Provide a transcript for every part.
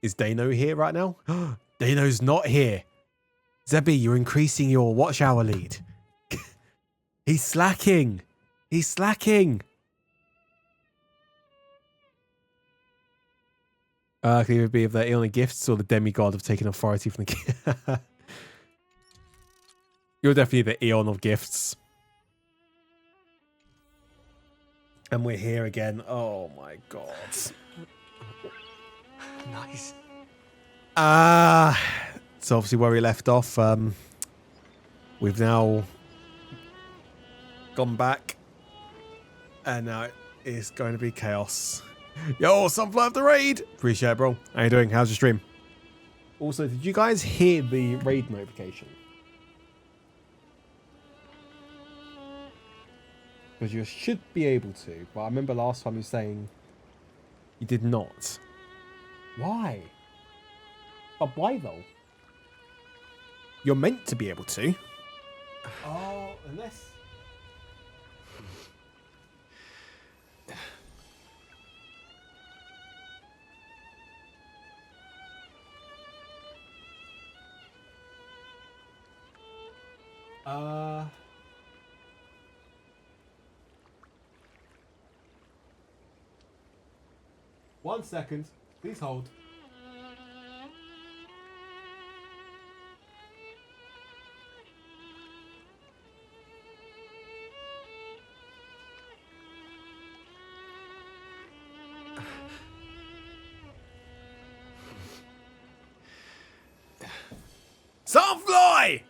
Is Dano here right now? Dano's not here. Zebby, you're increasing your watch hour lead. He's slacking. He's slacking. Could either be if the Aeonic gifts or the demigod have taken authority from the You're definitely the Aeon of gifts. And we're here again. Oh my god. Nice. So obviously where we left off, we've now gone back, and now it's going to be chaos. Yo, Sunflower of the raid! Appreciate it, bro. How you doing? How's your stream? Also, did you guys hear the raid notification? Because you should be able to, but I remember last time you saying you did not. Why? But why though? You're meant to be able to. Oh, unless... One second. Please hold. Sunfly!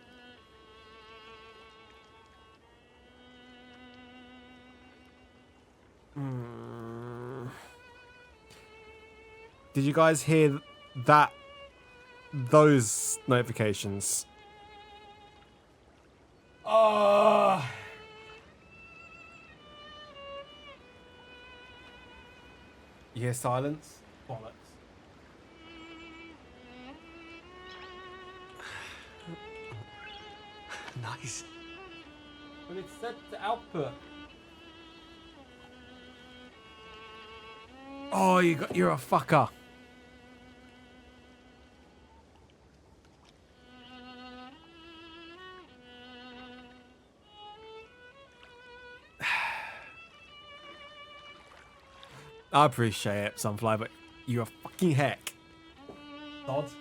Did you guys hear that? Those notifications? You hear silence? Bollocks. Nice. But it's set to output. Oh, you're a fucker. I appreciate it, Sunfly, but you're a fucking heck. Dod.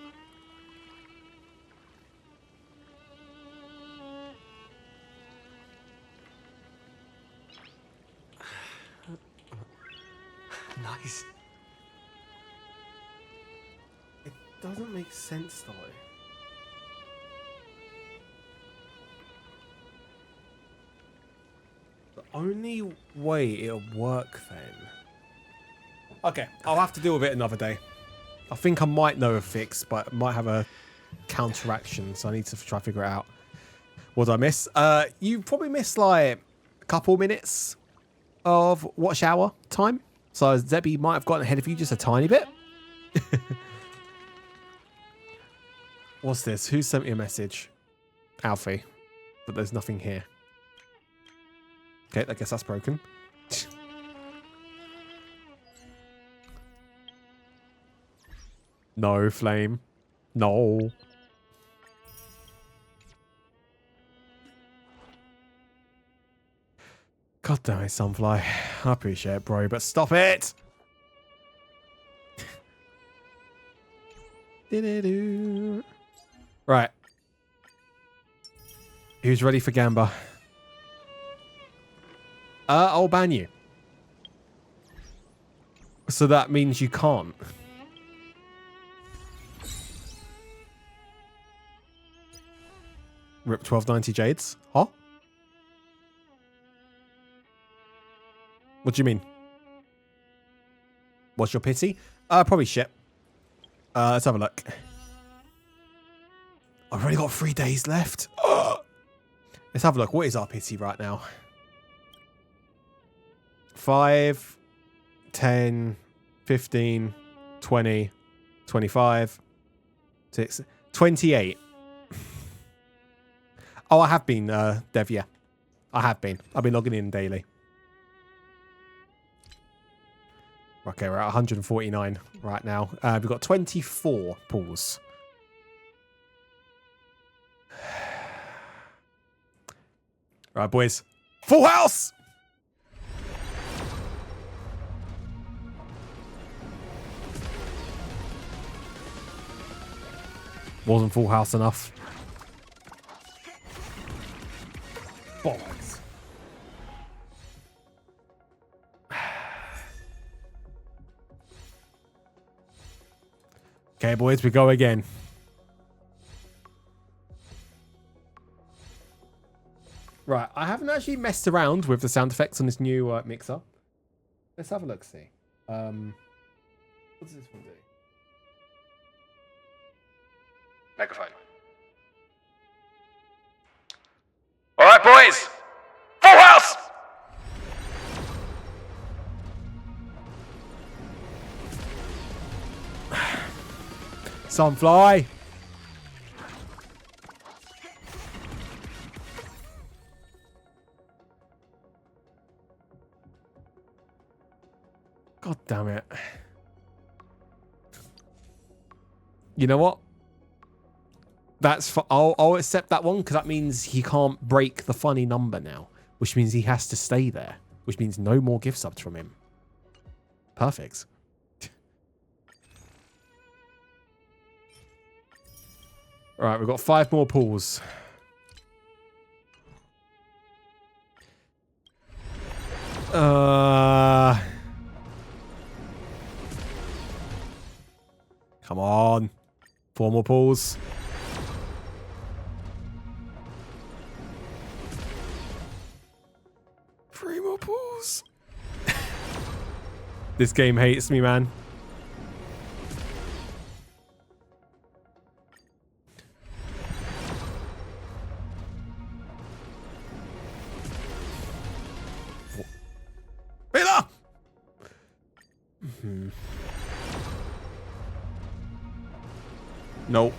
Nice. It doesn't make sense, though. The only way it'll work then... Okay, I'll have to deal with it another day. I think I might know a fix, but it might have a counteraction, so I need to try to figure it out. What did I miss? You probably missed like a couple minutes of watch hour time. So Zebby might have gotten ahead of you just a tiny bit. What's this? Who sent me a message? Alfie. But there's nothing here. Okay, I guess that's broken. No, Flame. No. God damn it, Sunfly. I appreciate it, bro, but stop it! Right. Who's ready for Gamba? I'll ban you. So that means you can't. Rip 1290 Jades? Huh? What do you mean? What's your pity? Probably shit. Let's have a look. I've already got 3 days left. Let's have a look. What is our pity right now? 5, 10, 15, 20, 25, 6, 28. Oh, I have been, Dev, yeah. I have been. I've been logging in daily. Okay, we're at 149 right now. We've got 24 pulls. Right, boys. Full house! Wasn't full house enough. Bollocks. Okay, boys, we go again. Right, I haven't actually messed around with the sound effects on this new mixer. Let's have a look, see. What does this one do? Microphone. All right, boys. Full house! Sunfly. God damn it. You know what? That's for, I'll accept that one because that means he can't break the funny number now, which means he has to stay there, which means no more gift subs from him. Perfect. All right, we've got 5 more pulls. Come on. 4 more pulls. Three more pulls. This game hates me, man. Villa! Nope.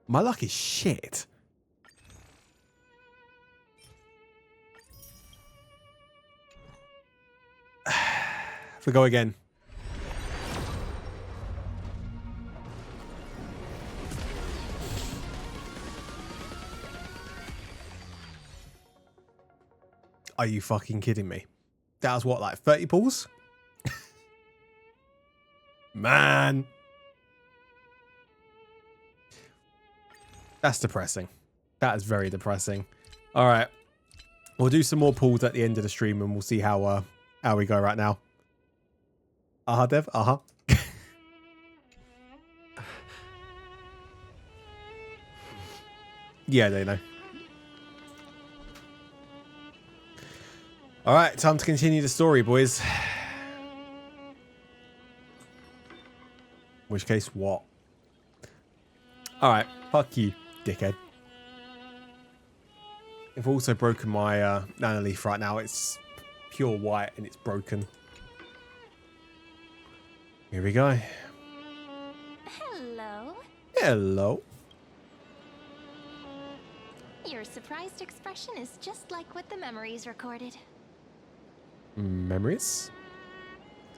My luck is shit. If we go again. Are you fucking kidding me? That was what, like 30 pulls? Man. That's depressing. That is very depressing. All right. We'll do some more pulls at the end of the stream and we'll see how we go right now. Uh-huh, Dev. Uh-huh. Yeah, they know. All right, time to continue the story, boys. In which case, what? All right, fuck you, dickhead. I've also broken my nano leaf right now. It's pure white and it's broken. Here we go. Hello. Hello. Your surprised expression is just like what the memories recorded. Memories?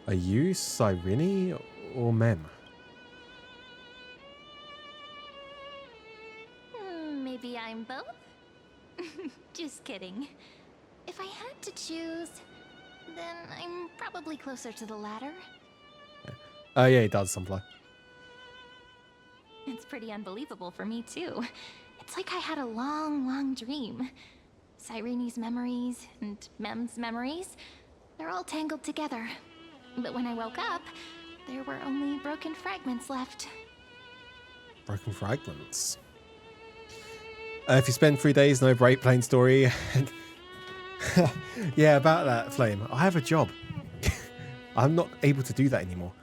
Are you Cyrene or Mem? Maybe I'm both? Just kidding. If I had to choose, then I'm probably closer to the latter. Yeah, it does, Sunfly. It's pretty unbelievable for me, too. It's like I had a long, long dream. Cyrene's memories and Mem's memories, they're all tangled together. But when I woke up, there were only broken fragments left. Broken fragments. If you spend 3 days, no break, plain story. Yeah, about that, Flame. I have a job. I'm not able to do that anymore.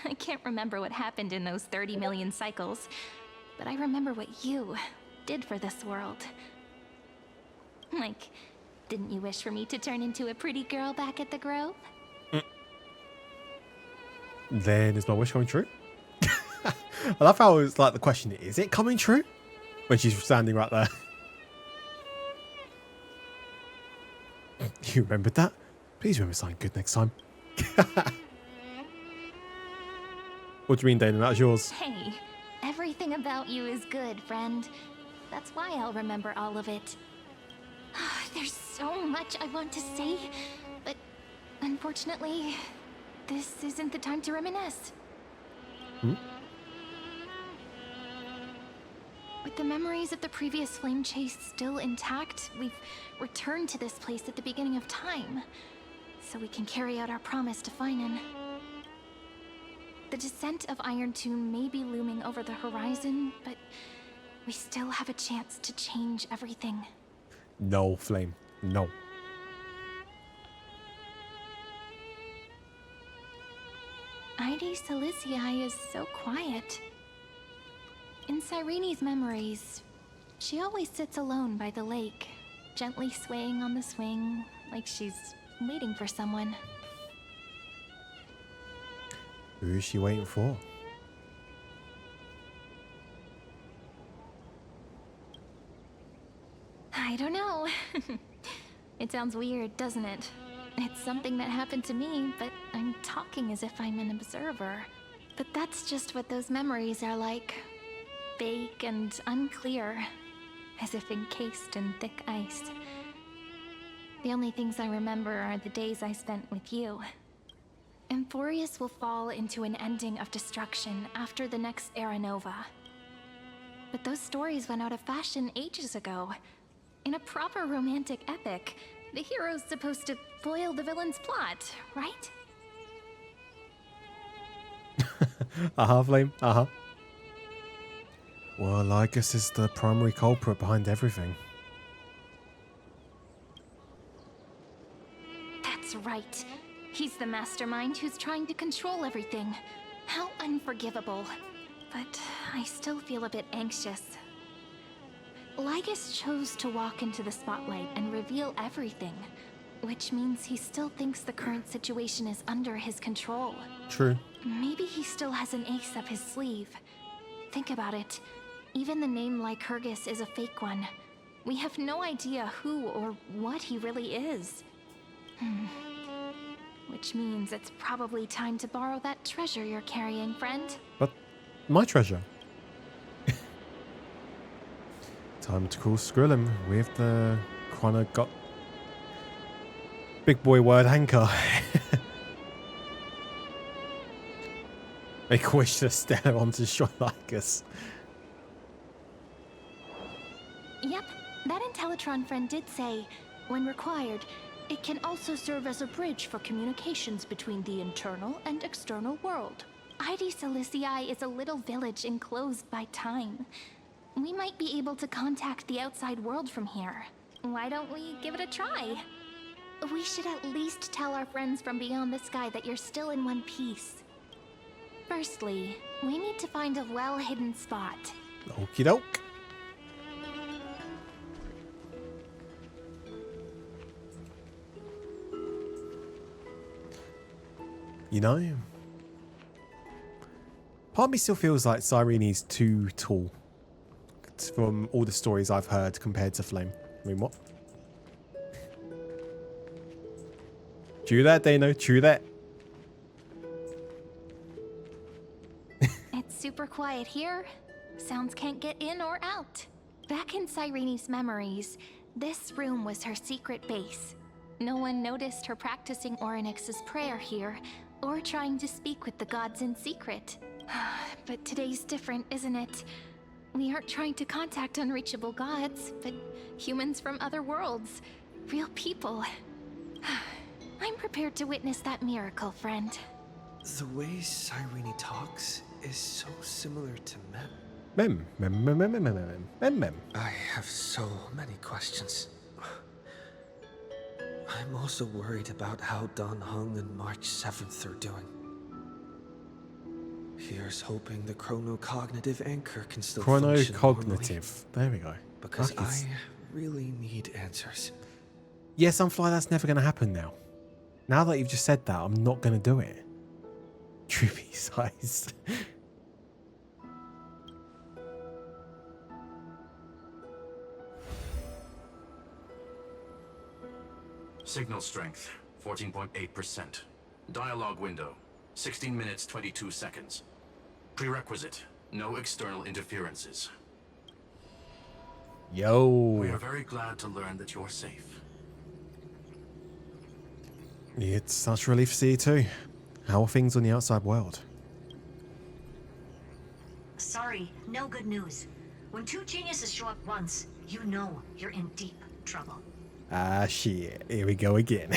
I can't remember what happened in those 30 million cycles, but I remember what you did for this world. Like, didn't you wish for me to turn into a pretty girl back at the Grove? Then is my wish coming true? I love how it's like the question, is it coming true? When she's standing right there. You remembered that? Please remember something good next time. What do you mean, Dana? That's yours. Hey, everything about you is good, friend. That's why I'll remember all of it. There's so much I want to say, but unfortunately, this isn't the time to reminisce. With the memories of the previous flame chase still intact, we've returned to this place at the beginning of time, so we can carry out our promise to Finan. The descent of Iron Tomb may be looming over the horizon, but we still have a chance to change everything. No, Flame. No. Dece Salicii is so quiet. In Cyrene's memories, she always sits alone by the lake, gently swaying on the swing, like she's waiting for someone. Who is she waiting for? I don't know. It sounds weird, doesn't it? It's something that happened to me, but I'm talking as if I'm an observer. But that's just what those memories are like. Vague and unclear, as if encased in thick ice. The only things I remember are the days I spent with you. Emphorius will fall into an ending of destruction after the next Era Nova. But those stories went out of fashion ages ago. In a proper romantic epic, the hero's supposed to foil the villain's plot, right? Flame. Well, Lycus is the primary culprit behind everything. That's right. He's the mastermind who's trying to control everything. How unforgivable. But I still feel a bit anxious. Lycus chose to walk into the spotlight and reveal everything, which means he still thinks the current situation is under his control. True. Maybe he still has an ace up his sleeve. Think about it. Even the name Lycurgus is a fake one. We have no idea who or what he really is. Which means it's probably time to borrow that treasure you're carrying, friend. But my treasure. Time to call Skrillin with the got big boy word anchor. Make a wish to stellarons to destroy Lycus. Yep, that Intellitron friend did say, when required, it can also serve as a bridge for communications between the internal and external world. Dece Salicii is a little village enclosed by time. We might be able to contact the outside world from here. Why don't we give it a try? We should at least tell our friends from beyond the sky that you're still in one piece. Firstly, we need to find a well-hidden spot. Okie doke. You know, part of me still feels like Cyrene's too tall from all the stories I've heard compared to Flame. I mean, what? True that, Dano. True that. It's super quiet here. Sounds can't get in or out. Back in Cyrene's memories, this room was her secret base. No one noticed her practicing Orynyx's prayer here, or trying to speak with the gods in secret. But today's different, isn't it? We aren't trying to contact unreachable gods, but humans from other worlds. Real people. I'm prepared to witness that miracle, friend. The way Cyrene talks is so similar to Mem. Mem. I have so many questions. I'm also worried about how Dan Heng and March 7th are doing. Here's hoping the chronocognitive anchor can still function normally, Chronocognitive. There we go. because Okay. I really need answers. Yeah, Sunfly, that's never going to happen now. Now that you've just said that, I'm not going to do it. Droopy size. Signal strength, 14.8%. Dialogue window, 16 minutes 22 seconds. Prerequisite, no external interferences. Yo. We are very glad to learn that you're safe. It's such a relief to see you too. How are things on the outside world? Sorry, no good news. When two geniuses show up once, you know you're in deep trouble. Ah, shit. Here we go again.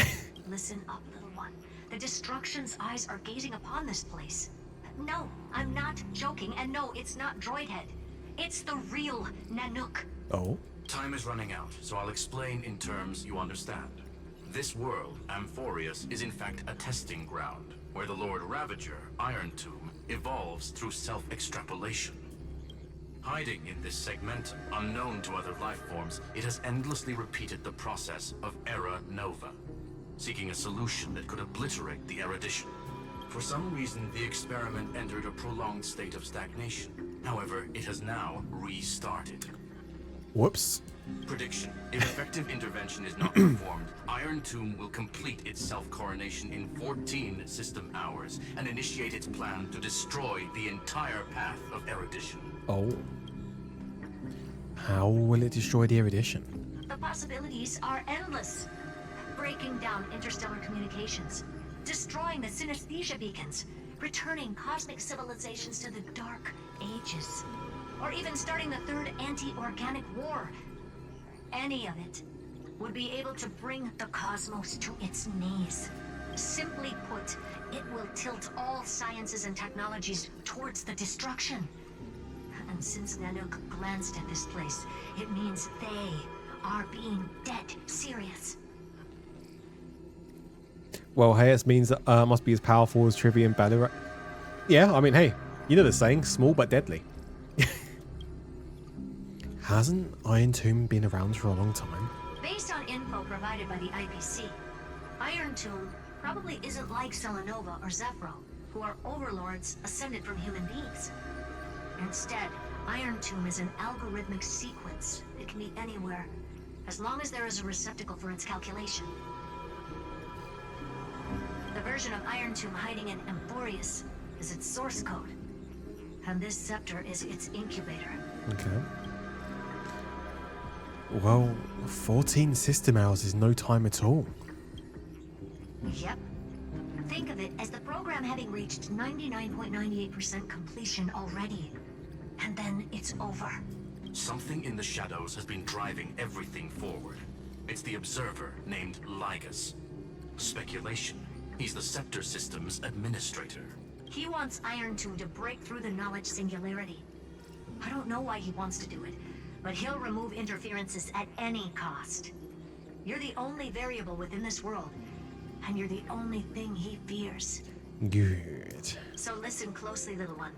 Listen up, little one. The Destruction's eyes are gazing upon this place. No, I'm not joking, and no, it's not Droidhead. It's the real Nanook. Oh? Time is running out, so I'll explain in terms you understand. This world, Amphorius, is in fact a testing ground, where the Lord Ravager, Iron Tomb, evolves through self-extrapolation. Hiding in this segmentum, unknown to other life forms, it has endlessly repeated the process of Era Nova, seeking a solution that could obliterate the erudition. For some reason, the experiment entered a prolonged state of stagnation. However, it has now restarted. Whoops. Prediction. If effective intervention is not performed, Iron Tomb will complete its self-coronation in 14 system hours and initiate its plan to destroy the entire path of erudition. Oh. How will it destroy the erudition? The possibilities are endless. Breaking down interstellar communications, destroying the synesthesia beacons, returning cosmic civilizations to the Dark Ages, or even starting the third anti-organic war. Any of it would be able to bring the cosmos to its knees. Simply put, it will tilt all sciences and technologies towards the destruction. And since Nanook glanced at this place, it means they are being dead serious. Well, hey, it means that must be as powerful as Trivia and Ballarat. Yeah, I mean, hey, you know the saying, small but deadly. Hasn't Iron Tomb been around for a long time? Based on info provided by the IPC, Iron Tomb probably isn't like Selenova or Zephyro, who are overlords ascended from human beings. Instead, Iron Tomb is an algorithmic sequence. It can be anywhere, as long as there is a receptacle for its calculation. The version of Iron Tomb hiding in Amphorius is its source code, and this scepter is its incubator. Okay. Well, 14 system hours is no time at all. Yep. Think of it as the program having reached 99.98% completion already. And then it's over. Something in the shadows has been driving everything forward. It's the observer named Lygus. Speculation. He's the Scepter System's administrator. He wants Iron Tomb to break through the knowledge singularity. I don't know why he wants to do it, but he'll remove interferences at any cost. You're the only variable within this world, and you're the only thing he fears. Good. So listen closely, little one.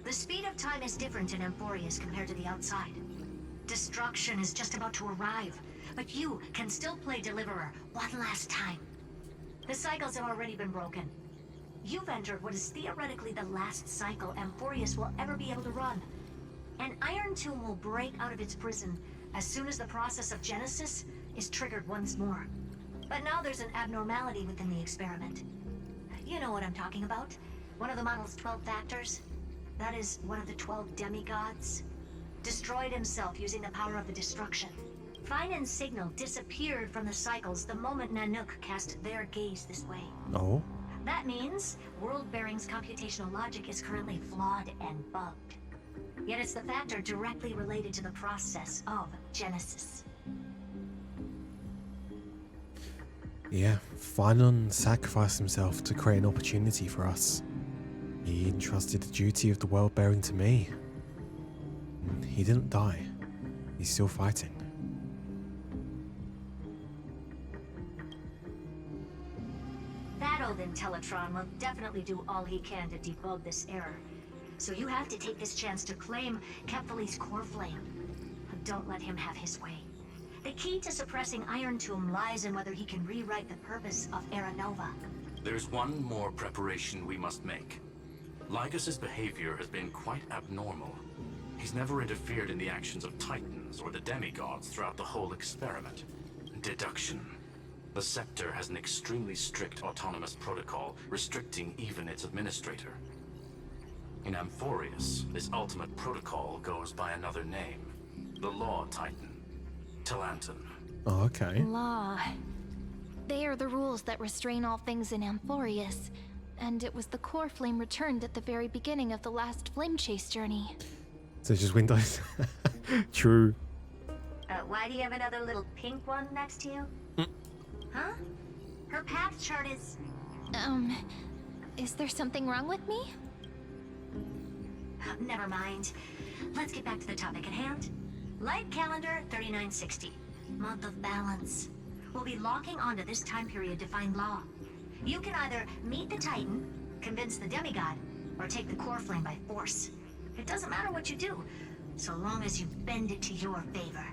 The speed of time is different in Amphorius compared to the outside. Destruction is just about to arrive, but you can still play Deliverer one last time. The cycles have already been broken. You've entered what is theoretically the last cycle Amphorius will ever be able to run. An Iron Tomb will break out of its prison as soon as the process of Genesis is triggered once more. But now there's an abnormality within the experiment. You know what I'm talking about. One of the model's 12 factors. That is one of the 12 demigods. Destroyed himself using the power of the destruction. Fine and Signal disappeared from the cycles the moment Nanook cast their gaze this way. Oh? That means World Bearing's computational logic is currently flawed and bugged. Yet it's the factor directly related to the process of Genesis. Yeah, Phynon sacrificed himself to create an opportunity for us. He entrusted the duty of the world bearing to me. He didn't die. He's still fighting. That old Intellitron will definitely do all he can to debug this error. So you have to take this chance to claim Kephal's core flame. Don't let him have his way. The key to suppressing Iron Tomb lies in whether he can rewrite the purpose of Era Nova. There's one more preparation we must make. Lygus's behavior has been quite abnormal. He's never interfered in the actions of Titans or the demigods throughout the whole experiment. Deduction. The Scepter has an extremely strict autonomous protocol restricting even its administrator. In Amphorius, this ultimate protocol goes by another name. The Law Titan. Talanton. Oh, okay. Law. They are the rules that restrain all things in Amphorius. And it was the core flame returned at the very beginning of the last flame chase journey. So it's just Windows. True. Why do you have another little pink one next to you? Huh? Her path chart is... Is there something wrong with me? Never mind. Let's get back to the topic at hand. Light calendar 3960. Month of balance. We'll be locking onto this time period to find Law. You can either meet the Titan, convince the demigod, or take the core flame by force. It doesn't matter what you do, so long as you bend it to your favor.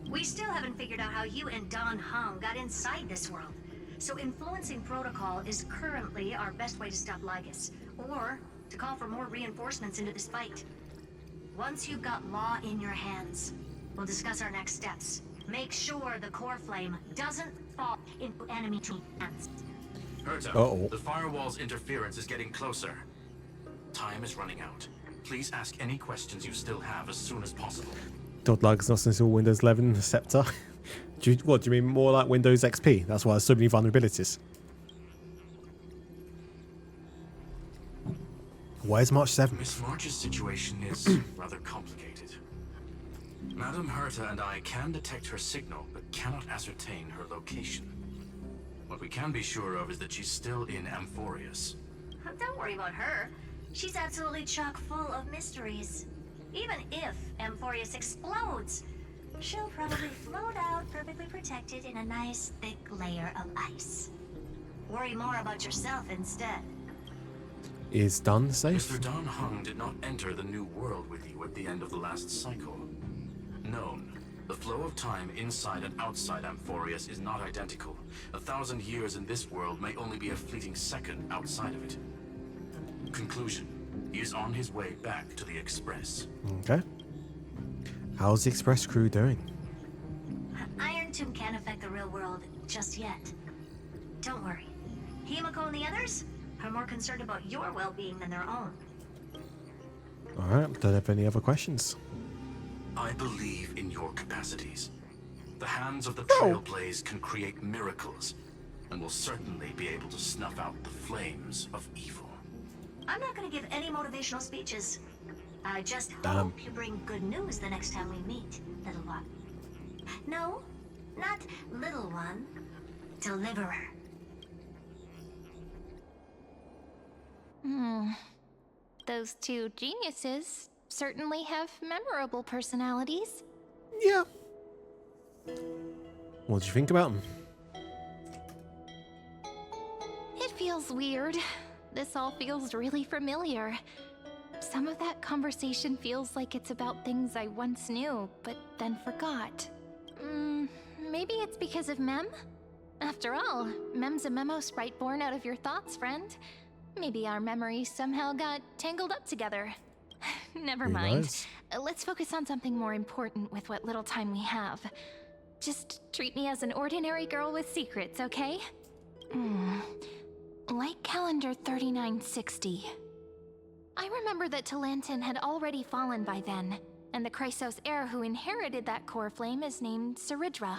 We still haven't figured out how you and Don Hung got inside this world. So influencing protocol is currently our best way to stop Lygus, or to call for more reinforcements into this fight. Once you've got Law in your hands, we'll discuss our next steps. Make sure the core flame doesn't fall into enemy hands. Herta, the firewall's interference is getting closer. Time is running out. Please ask any questions you still have as soon as possible. Todd Lugs not install Windows 11 Scepter. Do you mean more like Windows XP? That's why there's so many vulnerabilities. Where's March 7th? Miss March's situation is rather complicated. Madam Herta and I can detect her signal, but cannot ascertain her location. What we can be sure of is that she's still in Amphorius. Don't worry about her. She's absolutely chock full of mysteries. Even if Amphorius explodes, she'll probably float out perfectly protected in a nice thick layer of ice. Worry more about yourself instead. Is Dunn safe? Mr. Don Hung did not enter the new world with you at the end of the last cycle. Known. The flow of time inside and outside Amphorius is not identical. 1,000 years in this world may only be a fleeting second outside of it. Conclusion. He is on his way back to the Express. Okay. How's the Express crew doing? Iron Tomb can't affect the real world just yet. Don't worry. Himiko and the others are more concerned about your well-being than their own. Alright, don't have any other questions. I believe in your capacities. The hands of the Trailblaze can create miracles, and will certainly be able to snuff out the flames of evil. I'm not going to give any motivational speeches. I just hope you bring good news the next time we meet, little one. No, not little one. Deliverer. Those two geniuses certainly have memorable personalities. Yeah. What do you think about them? It feels weird. This all feels really familiar. Some of that conversation feels like it's about things I once knew, but then forgot. Maybe it's because of Mem? After all, Mem's a memo sprite born out of your thoughts, friend. Maybe our memories somehow got tangled up together. Never mind. Nice. Let's focus on something more important with what little time we have. Just treat me as an ordinary girl with secrets, okay? Light calendar 3960. I remember that Talanton had already fallen by then, and the Chrysos heir who inherited that core flame is named Saridra.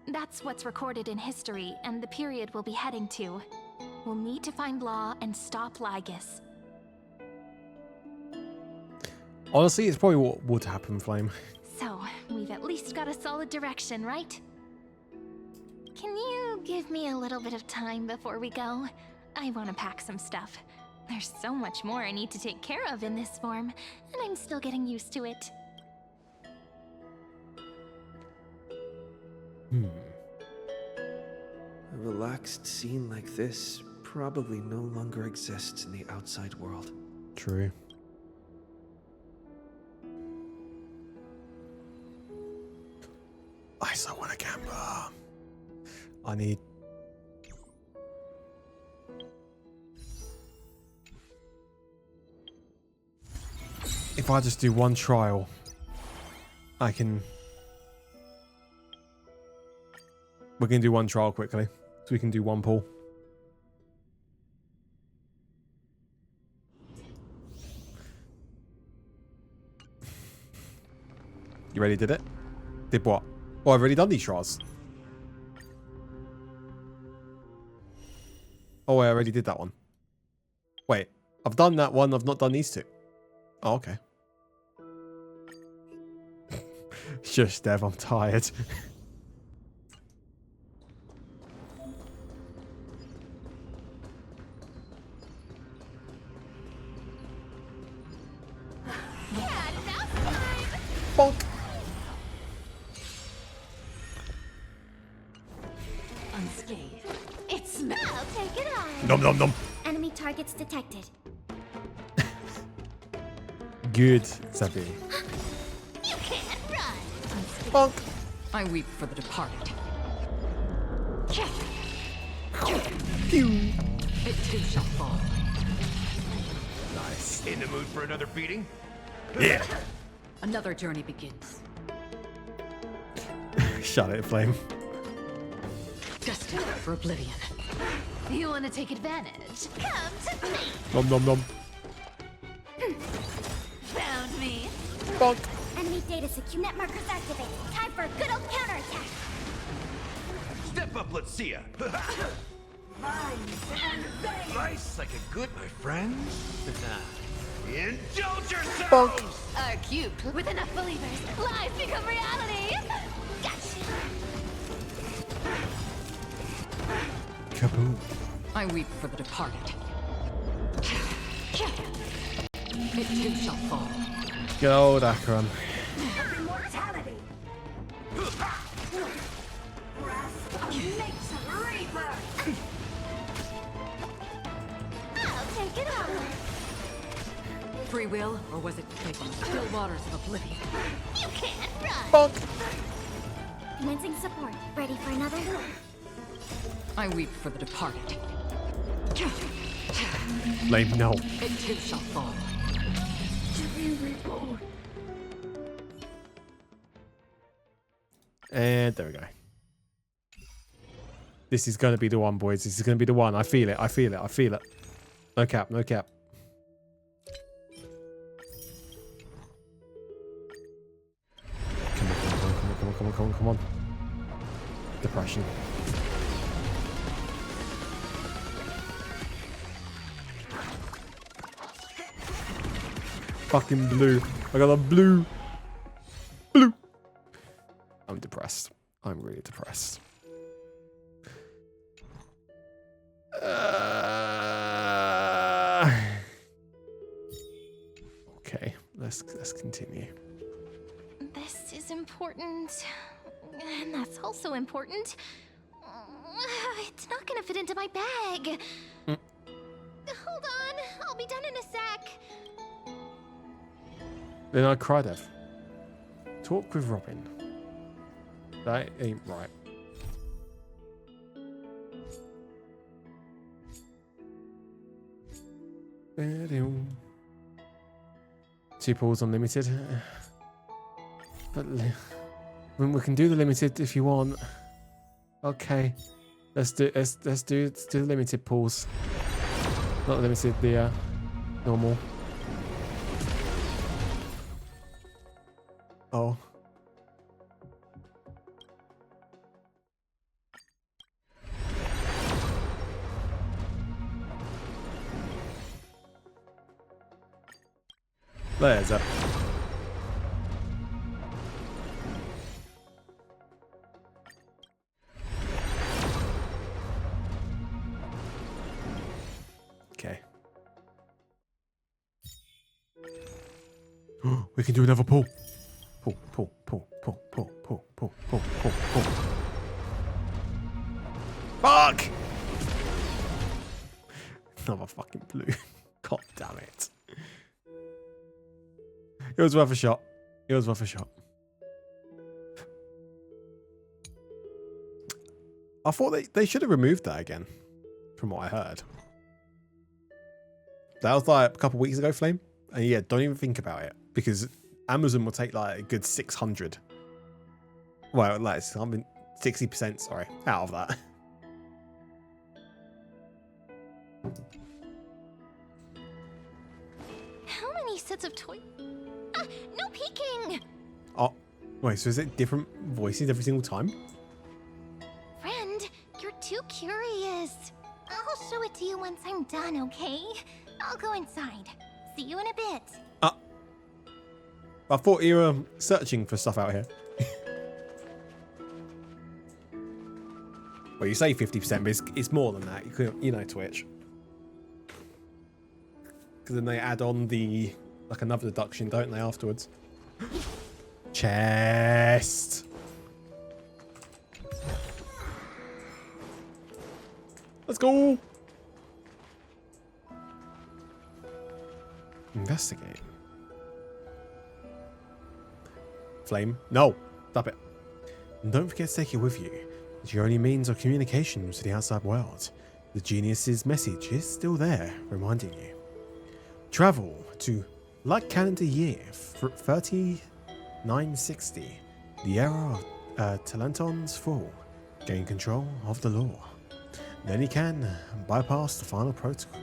That's what's recorded in history, and the period we'll be heading to. We'll need to find Law and stop Lygus. Honestly, it's probably what would happen, Flame. So, we've at least got a solid direction, right? Can you give me a little bit of time before we go? I want to pack some stuff. There's so much more I need to take care of in this form, and I'm still getting used to it. A relaxed scene like this probably no longer exists in the outside world. True. I so want a camera. I need... If I just do one trial, I can... We're going to do one trial quickly. So we can do one pull. You already did it? Did what? Oh, I've already done these trials. Oh, I already did that one. Wait, I've done that one. I've not done these two. Oh, okay. Shush, Dev, I'm tired. Bonk. Unscathed. It smells. I'll take it on. Nom nom nom. Enemy targets detected. Good, Sabi. You can't run. Bonk. I weep for the departed. Pew. It too shall fall. Nice. In the mood for another beating? Yeah. Another journey begins. Shut it, Flame. Destined for oblivion. You want to take advantage? Come to me. Nom nom nom. Found me. Bonk. Enemy data secure net markers activated. Time for a good old counterattack. Step up, let's see ya. Nice like a good, my friends. Indulge yourselves! Our cube. With enough believers, lies become reality. Gotcha. Kaboom. I weep for the departed. It too shall fall. Good old Akron. Immortality. I'll take it on. Free will, or was it taken? Still waters of oblivion. You can't run. Bonk. Commencing support. Ready for another? I weep for the departed. Flame, no. It too shall fall. And there we go. This is going to be the one, boys. This is going to be the one. I feel it. I feel it. I feel it. No cap. No cap. Come on, come on, come on, come on, come on, come on, come on. Depression. Fucking blue. I got a blue. Blue. I'm depressed. I'm really depressed. Okay, let's continue. This is important. And that's also important. It's not gonna fit into my bag. Hold on. I'll be done in a sec. Then I cry, Dev. Talk with Robin. That ain't right. Two pulls unlimited. But we can do the limited if you want. Okay. Let's do the limited pulls. Not limited, the normal. Oh. There's a. Okay. We can do another pull. Pull, pull, pull, pull, pull, pull, pull, pull, pull, pull. Fuck! Another fucking blue. God damn it. It was worth a shot. It was worth a shot. I thought they should have removed that again, from what I heard. That was like a couple weeks ago, Flame. And yeah, don't even think about it, because Amazon will take like a good 600. Well, like, I mean, 60%, sorry, out of that. How many sets of toys? Ah, no peeking! Oh, wait, so is it different voices every single time? Friend, you're too curious. I'll show it to you once I'm done, okay? I'll go inside. See you in a bit. I thought you were searching for stuff out here. Well, you say 50%, but it's more than that. You know, Twitch. Because then they add on the like another deduction, don't they? Afterwards. Chest. Let's go. Investigate. Flame. No. Stop it. And don't forget to take it with you. It's your only means of communication to the outside world. The genius's message is still there, reminding you. Travel to like calendar year 3960, the era of Talenton's fall. Gain control of the law. Then he can bypass the final protocol,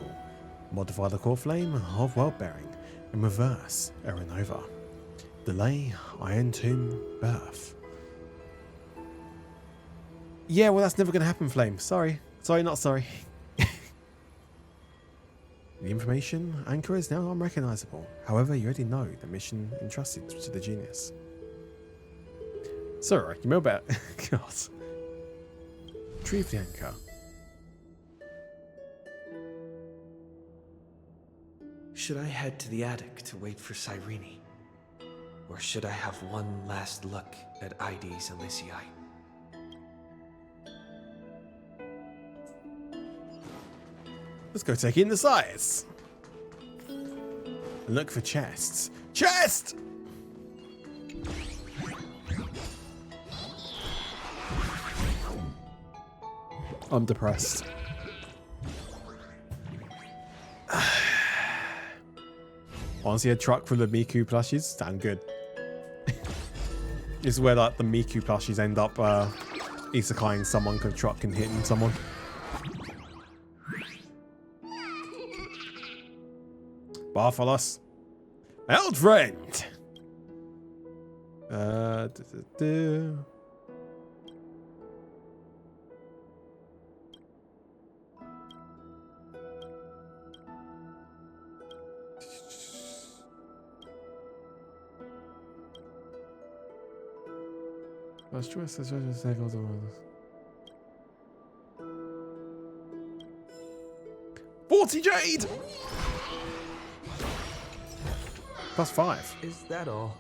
modify the core flame of world-bearing, and reverse Era Nova. Delay Iron Tomb birth. Yeah, well, that's never going to happen, Flame. Sorry. Sorry, not sorry. The information anchor is now unrecognizable. However, you already know the mission entrusted to the genius. Sorry, you know about God. Retrieve the anchor. Should I head to the attic to wait for Cyrene? Or should I have one last look at ID's Elysiae? Let's go take in the sights. Look for chests. Chest! I'm depressed. Honestly, a truck full of Miku plushies sound good. This is where like the Miku plushies end up isekaiing someone because truck and hitting someone. Bartholus. Old friend. Let's try to take all the others. 40 jade! +5. Is that all?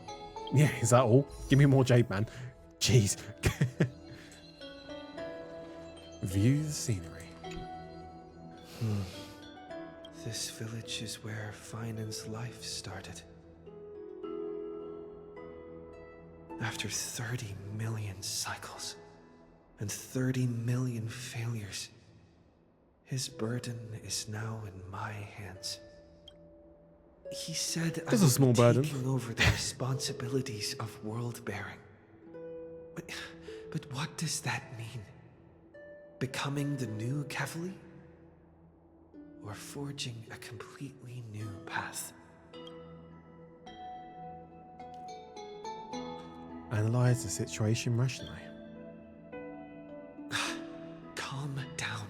Yeah, is that all? Give me more jade, man. Jeez. View the scenery. This village is where Finan's life started. After 30 million cycles and 30 million failures, his burden is now in my hands. He said I That's a small burden. taking over the responsibilities of world-bearing. But what does that mean? Becoming the new Kefali? Or forging a completely new path? Analyze the situation rationally. Calm down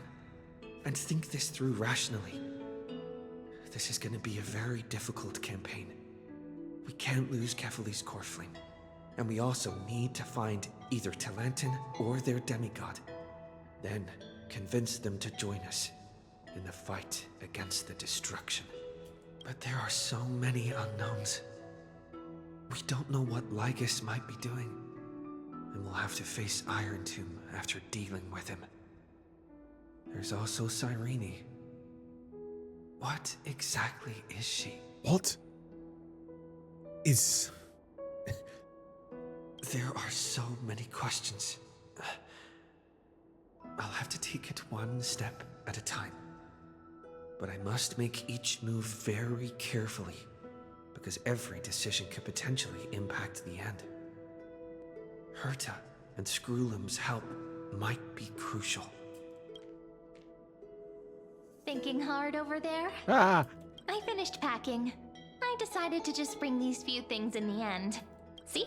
and think this through rationally. This is going to be a very difficult campaign. We can't lose Kefali's core flame, and we also need to find either Talantin or their demigod. Then convince them to join us in the fight against the destruction. But there are so many unknowns. We don't know what Lygus might be doing, and we'll have to face Iron Tomb after dealing with him. There's also Cyrene. What exactly is she? What is... There are so many questions. I'll have to take it one step at a time. But I must make each move very carefully, because every decision could potentially impact the end. Herta, and Screwlim's help might be crucial. Thinking hard over there? Ah! I finished packing. I decided to just bring these few things in the end. See?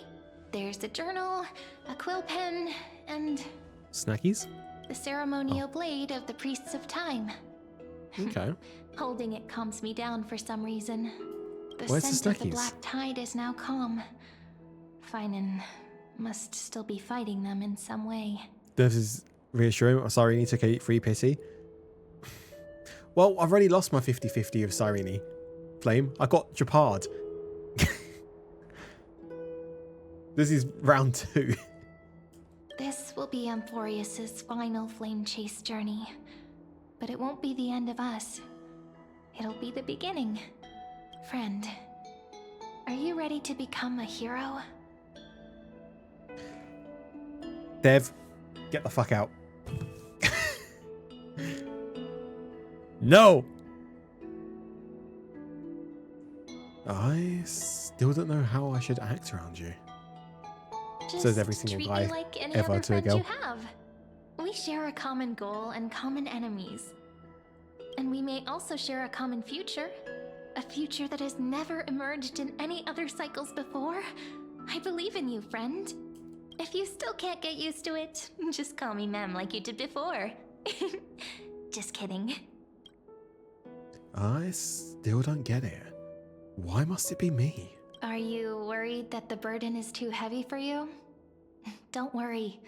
There's a journal, a quill pen, and Snackies? the ceremonial blade of the Priests of Time. Okay. Holding it calms me down for some reason. The Where's the scent of the snackies? black tide is now calm. Finan must still be fighting them in some way. This is reassuring. Cyrene took a free pity. Well, I've already lost my 50-50 of Cyrene. Flame. I got Japard. This is round 2. This will be Amphorius's final flame chase journey. But it won't be the end of us. It'll be the beginning. Friend, are you ready to become a hero? Dev, get the fuck out. No! I still don't know how I should act around you. Just Says every single treat guy me like any ever other to a friend girl. you have. We share a common goal and common enemies. And we may also share a common future. A future that has never emerged in any other cycles before. I believe in you, friend. If you still can't get used to it, just call me Mem like you did before. Just kidding. I still don't get it. Why must it be me? Are you worried that the burden is too heavy for you? Don't worry.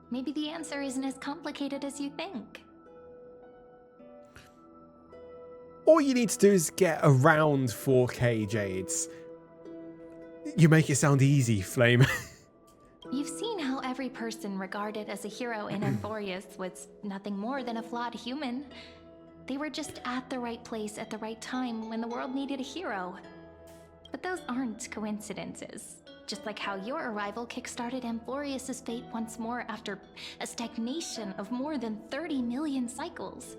Maybe the answer isn't as complicated as you think. All you need to do is get around 4K Jades. You make it sound easy, Flame. You've seen how every person regarded as a hero in Amphorius was nothing more than a flawed human. They were just at the right place at the right time when the world needed a hero. But those aren't coincidences. Just like how your arrival kickstarted Amphorius's fate once more after a stagnation of more than 30 million cycles.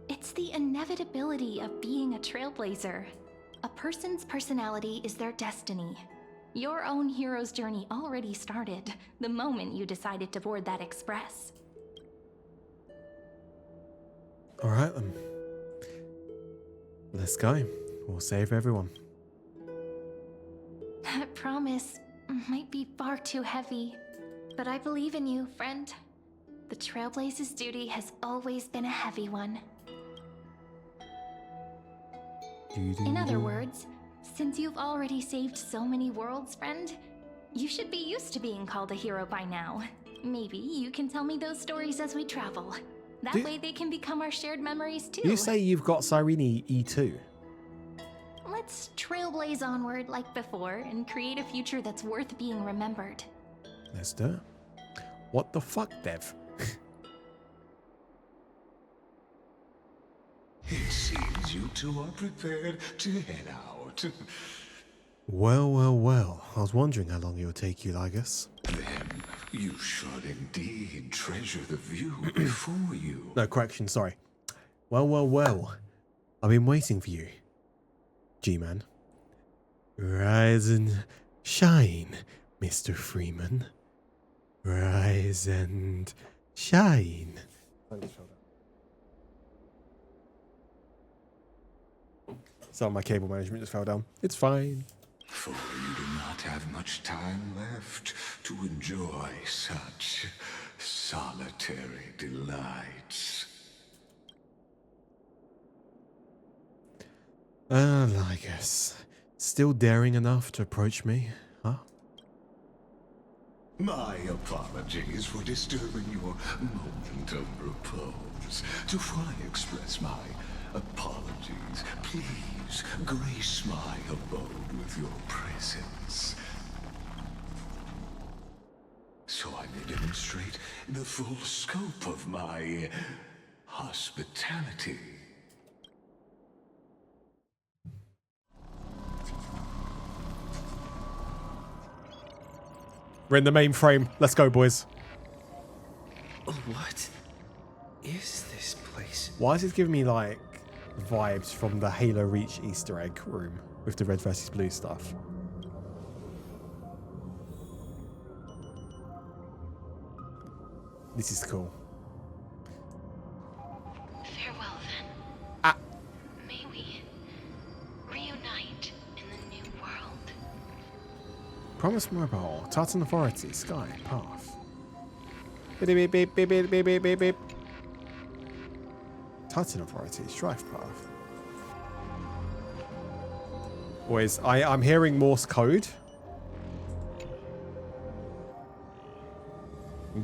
It's the inevitability of being a trailblazer. A person's personality is their destiny. Your own hero's journey already started the moment you decided to board that express. Alright then. Let's go. We'll save everyone. That promise might be far too heavy, but I believe in you, friend. The Trailblaze's duty has always been a heavy one. In other words, since you've already saved so many worlds, friend, you should be used to being called a hero by now. Maybe you can tell me those stories as we travel. That way they can become our shared memories too. You say you've got Cyrene E2. Let's trailblaze onward like before and create a future that's worth being remembered. Let's do it. What the fuck, Dev? It seems you two are prepared to head out. Well, well, well. I was wondering how long it would take you, Lygus. Then you should indeed treasure the view before you. No, correction, sorry. Well, well, well. I've been waiting for you, G-Man. Rise and shine, Mr. Freeman. Rise and shine. So my cable management just fell down. It's fine. For you do not have much time left to enjoy such solitary delights. Lygus. Still daring enough to approach me, huh? My apologies for disturbing your moment of repose. To fully express my apologies, please grace my abode with your presence, so I may demonstrate the full scope of my hospitality. We're in the mainframe. Let's go, boys. What is this place? Why is it giving me, like, vibes from the Halo Reach Easter egg room with the red versus blue stuff? This is cool. Farewell then. Ah. May we reunite in the new world. Promise Mobile, Titan Authority, Sky, Path. Beep, beep, beep, beep, beep, beep, beep, beep, beep. Titan Authority, Strife Path. Boys, I'm hearing Morse code.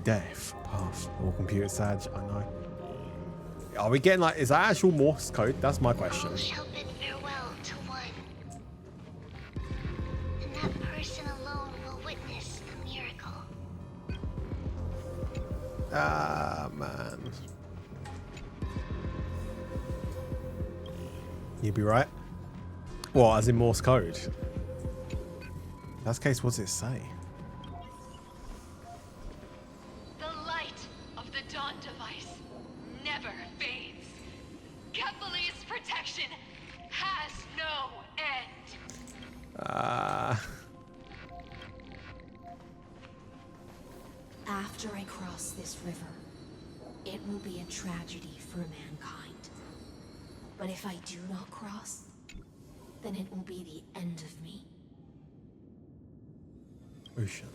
Death, path, or computer sag, I know. Are we getting like, is that actual Morse code? That's my question. All shall bid farewell to one. And that person alone will witness the miracle. Ah, man. You'd be right. What, as in Morse code? In that case, what does it say? The light of the Dawn device never fades. Kefali's protection has no end. After I cross this river, it will be a tragedy for mankind. But if I do not cross, then it will be the end of me. Ocean.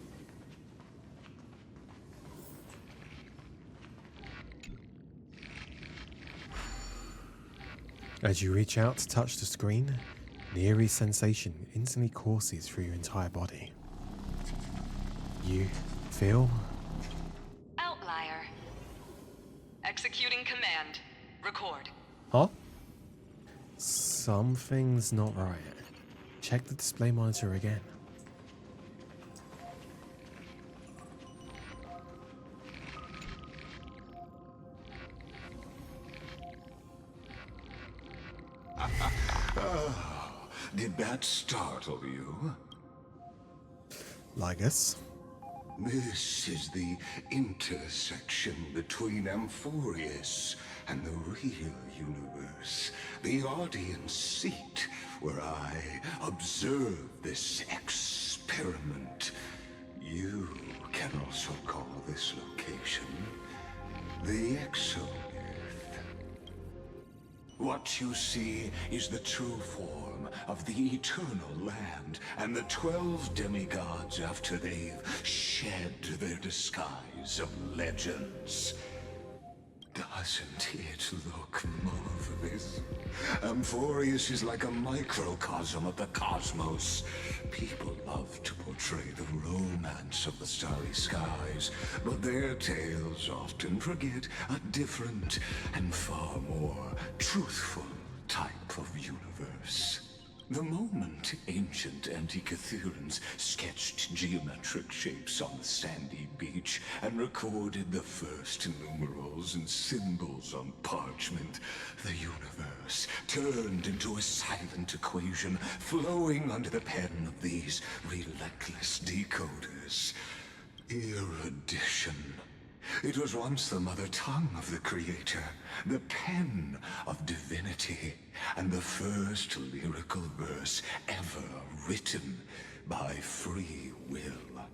As you reach out to touch the screen, an eerie sensation instantly courses through your entire body. You feel... Outlier. Executing command. Record. Huh? Something's not right. Check the display monitor again. Did that startle you? Ligus. This is the intersection between Amphorius and the real universe. The audience seat where I observe this experiment. You can also call this location the Exo. What you see is the true form of the eternal land and the 12 demigods after they've shed their disguise of legends. Doesn't it look marvelous? Amphorius is like a microcosm of the cosmos. People love to portray the romance of the starry skies, but their tales often forget a different and far more truthful type of universe. The moment ancient Antikytherians sketched geometric shapes on the sandy beach and recorded the first numerals and symbols on parchment, the universe turned into a silent equation flowing under the pen of these relentless decoders. Erudition. It was once the mother tongue of the creator, the pen of divinity, and the first lyrical verse ever written by free will.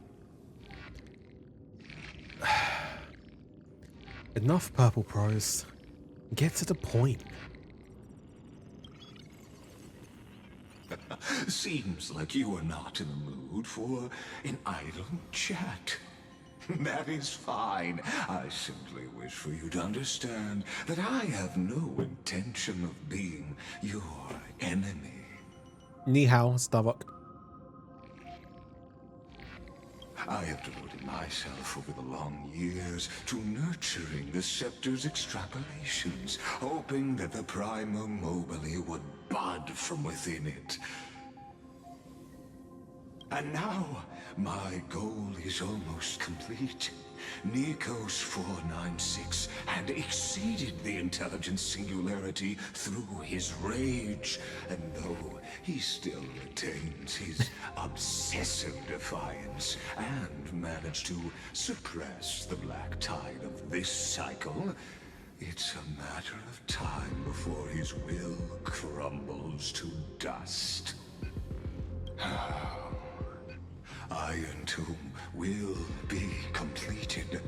Enough purple prose. Get to the point. Seems like you are not in the mood for an idle chat. That is fine. I simply wish for you to understand that I have no intention of being your enemy. Ni hao, Starbuck. I have devoted myself over the long years to nurturing the Scepter's extrapolations, hoping that the Prima Mobile would bud from within it. And now, my goal is almost complete. Nikos 496 had exceeded the intelligence singularity through his rage, and though he still retains his obsessive defiance and managed to suppress the black tide of this cycle, it's a matter of time before his will crumbles to dust. Iron Tomb will be completed.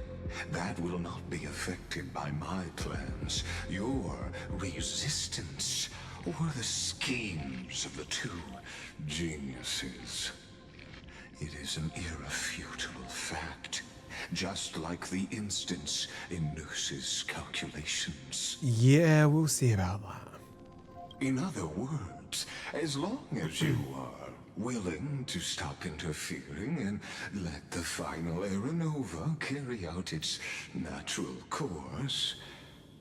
That will not be affected by my plans, your resistance, or the schemes of the two geniuses. It is an irrefutable fact, just like the instance in Noose's calculations. Yeah, we'll see about that. In other words, as long as you are willing to stop interfering and let the final Aeronova carry out its natural course,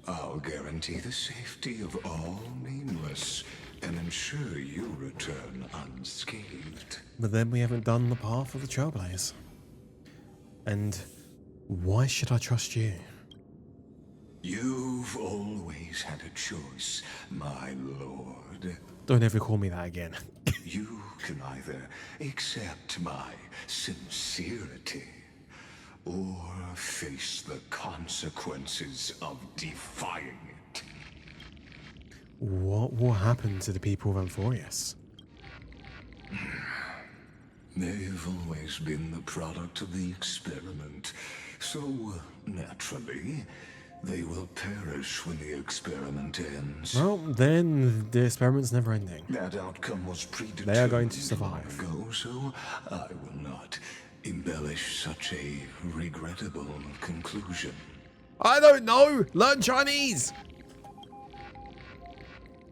I'll guarantee the safety of all nameless and ensure you return unscathed. But then we haven't done the path of the Trailblaze. And why should I trust you? You've always had a choice, my lord. Don't ever call me that again. You can either accept my sincerity or face the consequences of defying it. What will happen to the people of Amphorius? They've always been the product of the experiment, so naturally, they will perish when the experiment ends. Well, then the experiment's never ending. That outcome was predetermined. They are going to survive. Long ago, so I will not embellish such a regrettable conclusion. I don't know! Learn Chinese!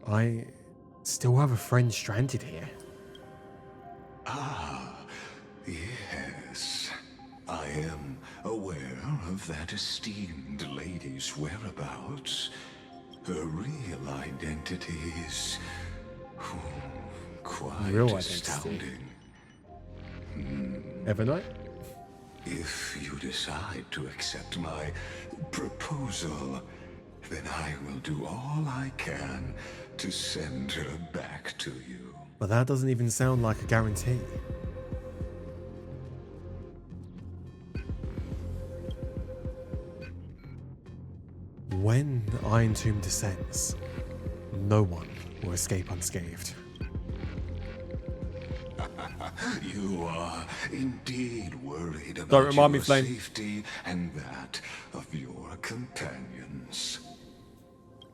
I still have a friend stranded here. Ah, yes. I am aware of that esteemed lady's whereabouts. Her real identity is quite Real astounding. Evernight? If you decide to accept my proposal, then I will do all I can to send her back to you. But that doesn't even sound like a guarantee. When Iron Tomb descends, no one will escape unscathed. You are indeed worried about Don't remind me, your Flame. safety and that of your companions.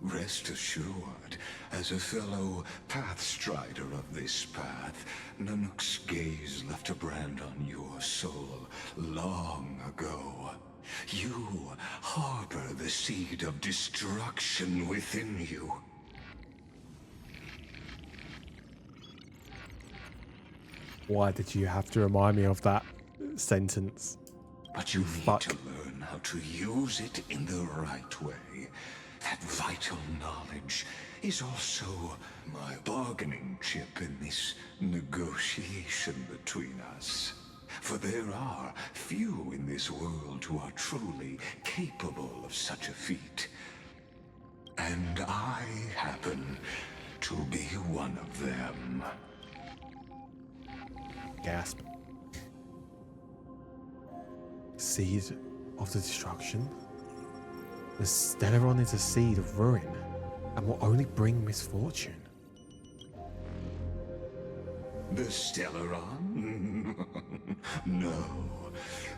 Rest assured, as a fellow pathstrider of this path, Nanook's gaze left a brand on your soul long ago. You harbor the seed of destruction within you. Why did you have to remind me of that sentence? But you need Fuck. to learn how to use it in the right way. That vital knowledge is also my bargaining chip in this negotiation between us. For there are few in this world who are truly capable of such a feat. And I happen to be one of them. Gasp. Seed of the destruction? The Stellaron is a seed of ruin and will only bring misfortune. The Stellaron? No.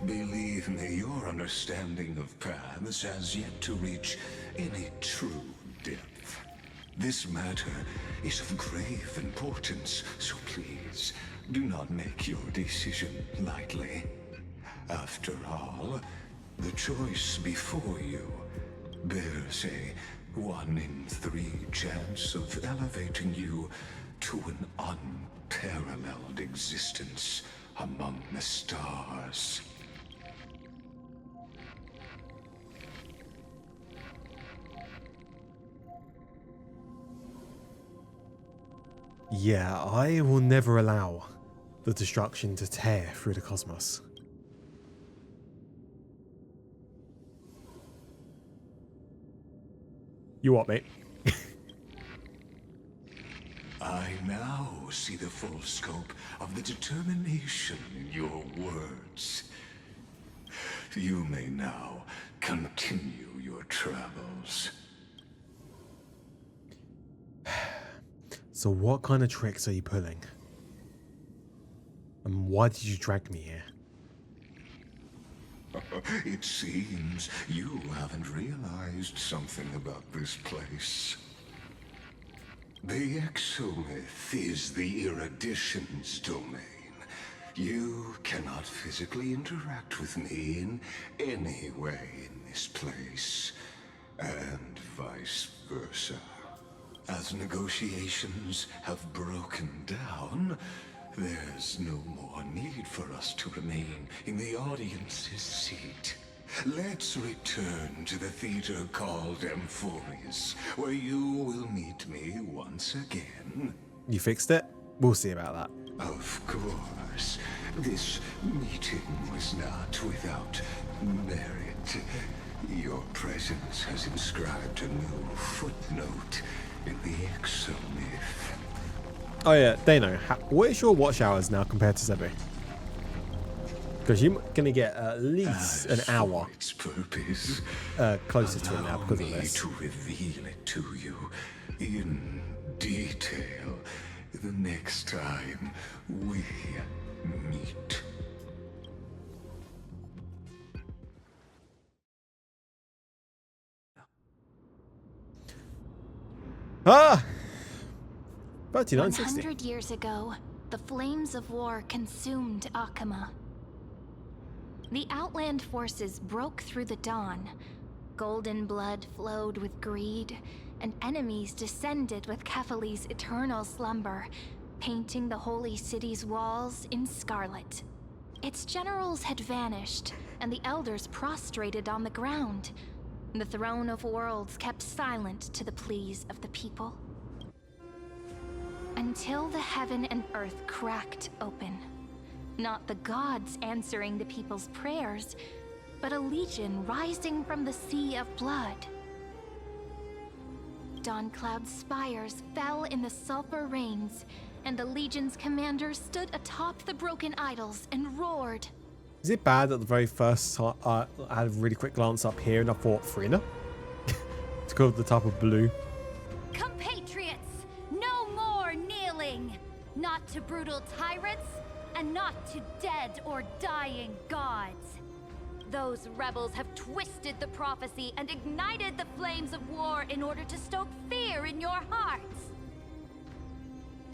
Believe me, your understanding of paths has yet to reach any true depth. This matter is of grave importance, so please, do not make your decision lightly. After all, the choice before you bears a 1 in 3 chance of elevating you to an unparalleled existence among the stars. Yeah, I will never allow the destruction to tear through the cosmos. You what, mate? I now see the full scope of the determination in your words. You may now continue your travels. So what kind of tricks are you pulling? And why did you drag me here? It seems you haven't realized something about this place. The exomyth is the erudition's domain. You cannot physically interact with me in any way in this place, and vice versa. As negotiations have broken down, there's no more need for us to remain in the audience's seat. Let's return to the theater called Amphorius, where you will meet me once again. You fixed it? We'll see about that. Of course. This meeting was not without merit. Your presence has inscribed a new footnote in the exomyth. Oh yeah, Dano, what is your watch hours now compared to Zebu? Because you're gonna get at least an hour its purpose, closer to it now because of this. to reveal it to you in detail the next time we meet. Ah! 3960. 100 years ago, the flames of war consumed Akama. The Outland forces broke through the dawn. Golden blood flowed with greed, and enemies descended with Kefali's eternal slumber, painting the holy city's walls in scarlet. Its generals had vanished, and the elders prostrated on the ground. The throne of worlds kept silent to the pleas of the people. Until the heaven and earth cracked open. Not the gods answering the people's prayers, but a legion rising from the sea of blood. Dawncloud's spires fell in the sulfur rains, and the legion's commander stood atop the broken idols and roared. Is it bad that the very first time I had a really quick glance up here and I thought Frina? It's called the type of blue. Compatriots, no more kneeling! Not to brutal tyrants, and not to dead or dying gods. Those rebels have twisted the prophecy and ignited the flames of war in order to stoke fear in your hearts.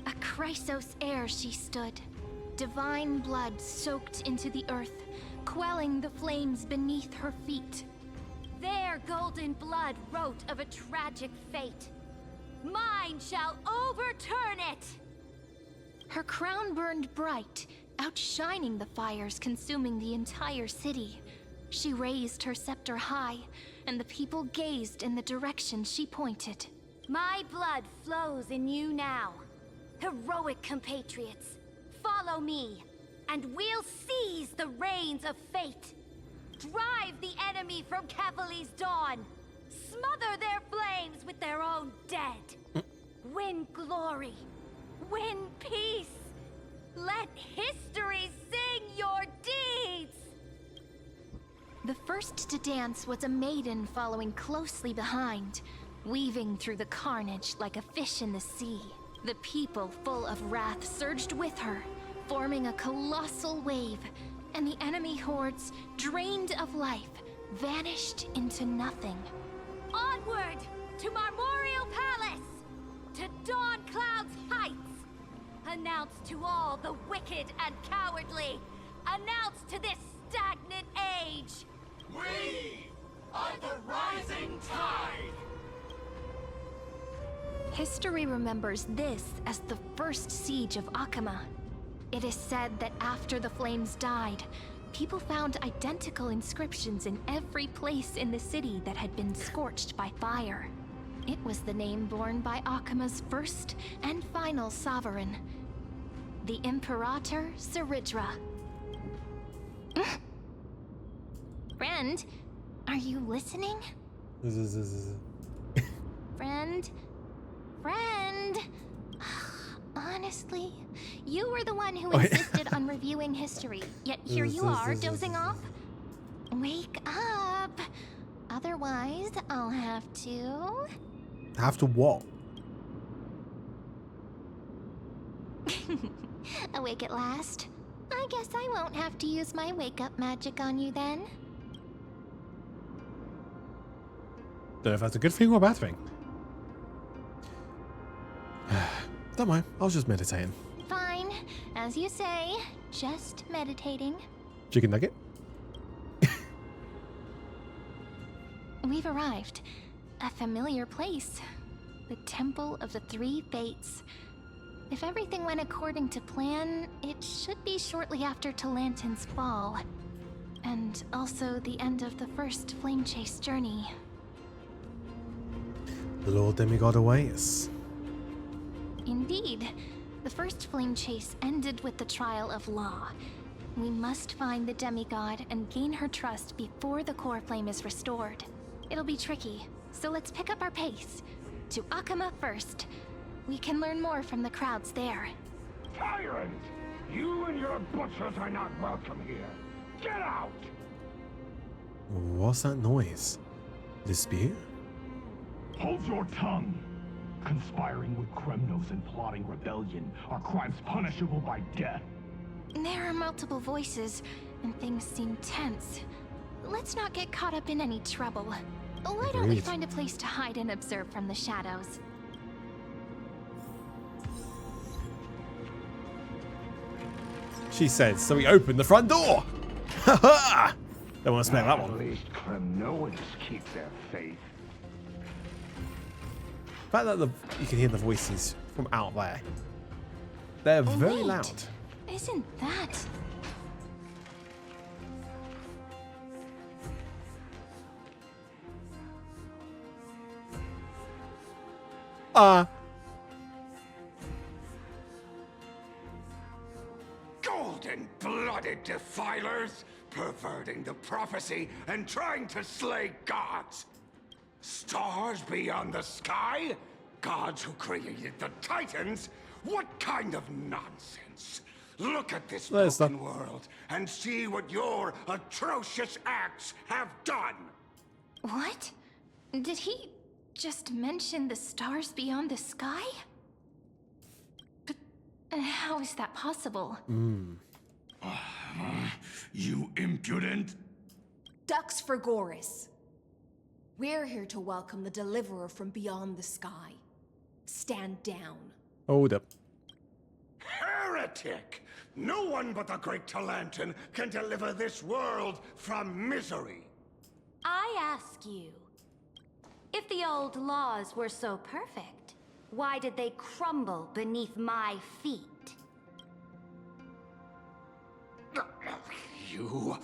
A Chrysos heir she stood, divine blood soaked into the earth, quelling the flames beneath her feet. Their golden blood wrote of a tragic fate. Mine shall overturn it! Her crown burned bright, outshining the fires consuming the entire city. She raised her scepter high, and the people gazed in the direction she pointed. My blood flows in you now. Heroic compatriots, follow me, and we'll seize the reins of fate. Drive the enemy from Kefali's dawn. Smother their flames with their own dead. Win glory. Win peace. Let history sing your deeds. The first to dance was a maiden following closely behind, weaving through the carnage like a fish in the sea. The people, full of wrath, surged with her, forming a colossal wave, and the enemy hordes, drained of life, vanished into nothing. Onward to Marmorial Palace, to Dawncloud's heights. Announce to all the wicked and cowardly. Announce to this stagnant age. We are the rising tide. History remembers this as the first siege of Akama. It is said that after the flames died, people found identical inscriptions in every place in the city that had been scorched by fire. It was the name borne by Akama's first and final sovereign, the Imperator Seridra. Friend, are you listening? Friend? Friend? Honestly, you were the one who insisted on reviewing history, yet here you are, dozing off? Wake up! Otherwise, I'll have to... Have to what? Awake at last? I guess I won't have to use my wake-up magic on you then. Don't know if that's a good thing or a bad thing. Don't mind, I was just meditating. Fine, as you say, just meditating. Chicken nugget? We've arrived. A familiar place. The Temple of the Three Fates. If everything went according to plan, it should be shortly after Talantin's fall. And also the end of the first Flame Chase journey. The Lord Demigod awaits. Indeed. The first Flame Chase ended with the trial of Law. We must find the demigod and gain her trust before the core flame is restored. It'll be tricky, so let's pick up our pace. To Akama first. We can learn more from the crowds there. Tyrant! You and your butchers are not welcome here. Get out! What's that noise? Dispute? Hold your tongue. Conspiring with Kremnos and plotting rebellion are crimes punishable by death. There are multiple voices, and things seem tense. Let's not get caught up in any trouble. Why don't we find a place to hide and observe from the shadows? She said, so we opened the front door! Ha ha! Don't want to smell that one. At least Kremnoans keep their faith. The fact that you can hear the voices from out there. They're very loud. Isn't that... Golden-blooded defilers, perverting the prophecy and trying to slay gods. Stars beyond the sky? Gods who created the Titans? What kind of nonsense? Look at this broken world and see what your atrocious acts have done. What? Did he just mention the stars beyond the sky? But how is that possible? You impudent! Dux for Goris. We're here to welcome the deliverer from beyond the sky. Stand down. Hold up. Heretic! No one but the great Talantin can deliver this world from misery. I ask you, if the old laws were so perfect, why did they crumble beneath my feet? You...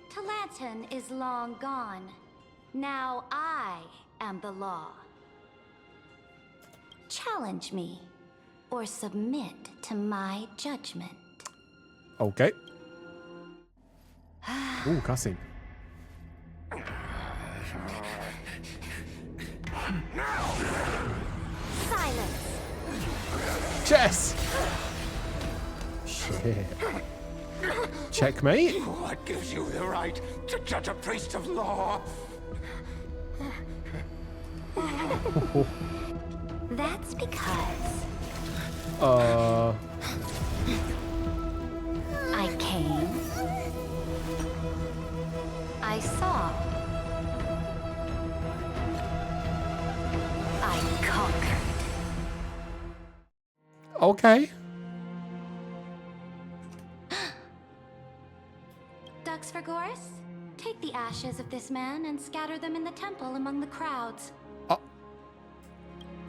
Talantin is long gone. Now I am the law. Challenge me, or submit to my judgment. Okay. Ooh, cussing. Silence! Chess! Shit. Checkmate? What gives you the right to judge a priest of law? That's because I came. I saw. I conquered. Okay. Dux for Goris, take the ashes of this man and scatter them in the temple among the crowds.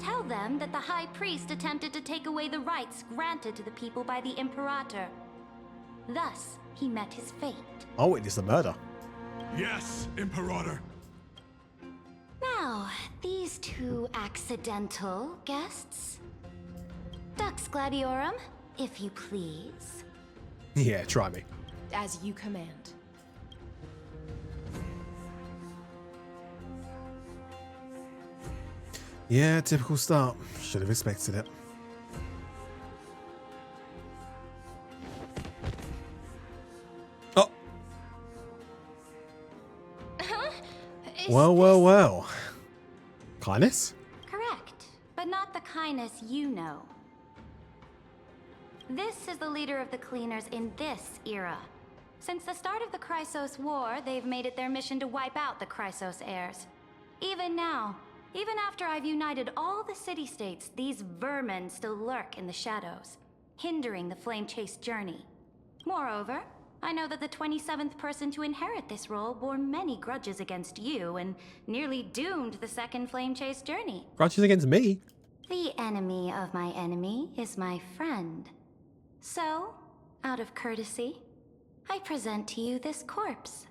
Tell them that the High Priest attempted to take away the rights granted to the people by the Imperator. Thus, he met his fate. Oh, it is the murder. Yes, Imperator. Now, these two accidental guests. Dux Gladiorum, if you please. Yeah, try me. As you command. Yeah, typical start. Should have expected it. Oh. Well. Kindness? Correct, but not the kindness you know. This is the leader of the Cleaners in this era. Since the start of the Chrysos War, they've made it their mission to wipe out the Chrysos heirs. Even now, even after I've united all the city-states, these vermin still lurk in the shadows, hindering the Flame Chase journey. Moreover, I know that the 27th person to inherit this role bore many grudges against you and nearly doomed the second Flame Chase journey. Grudges against me? The enemy of my enemy is my friend. So, out of courtesy, I present to you this corpse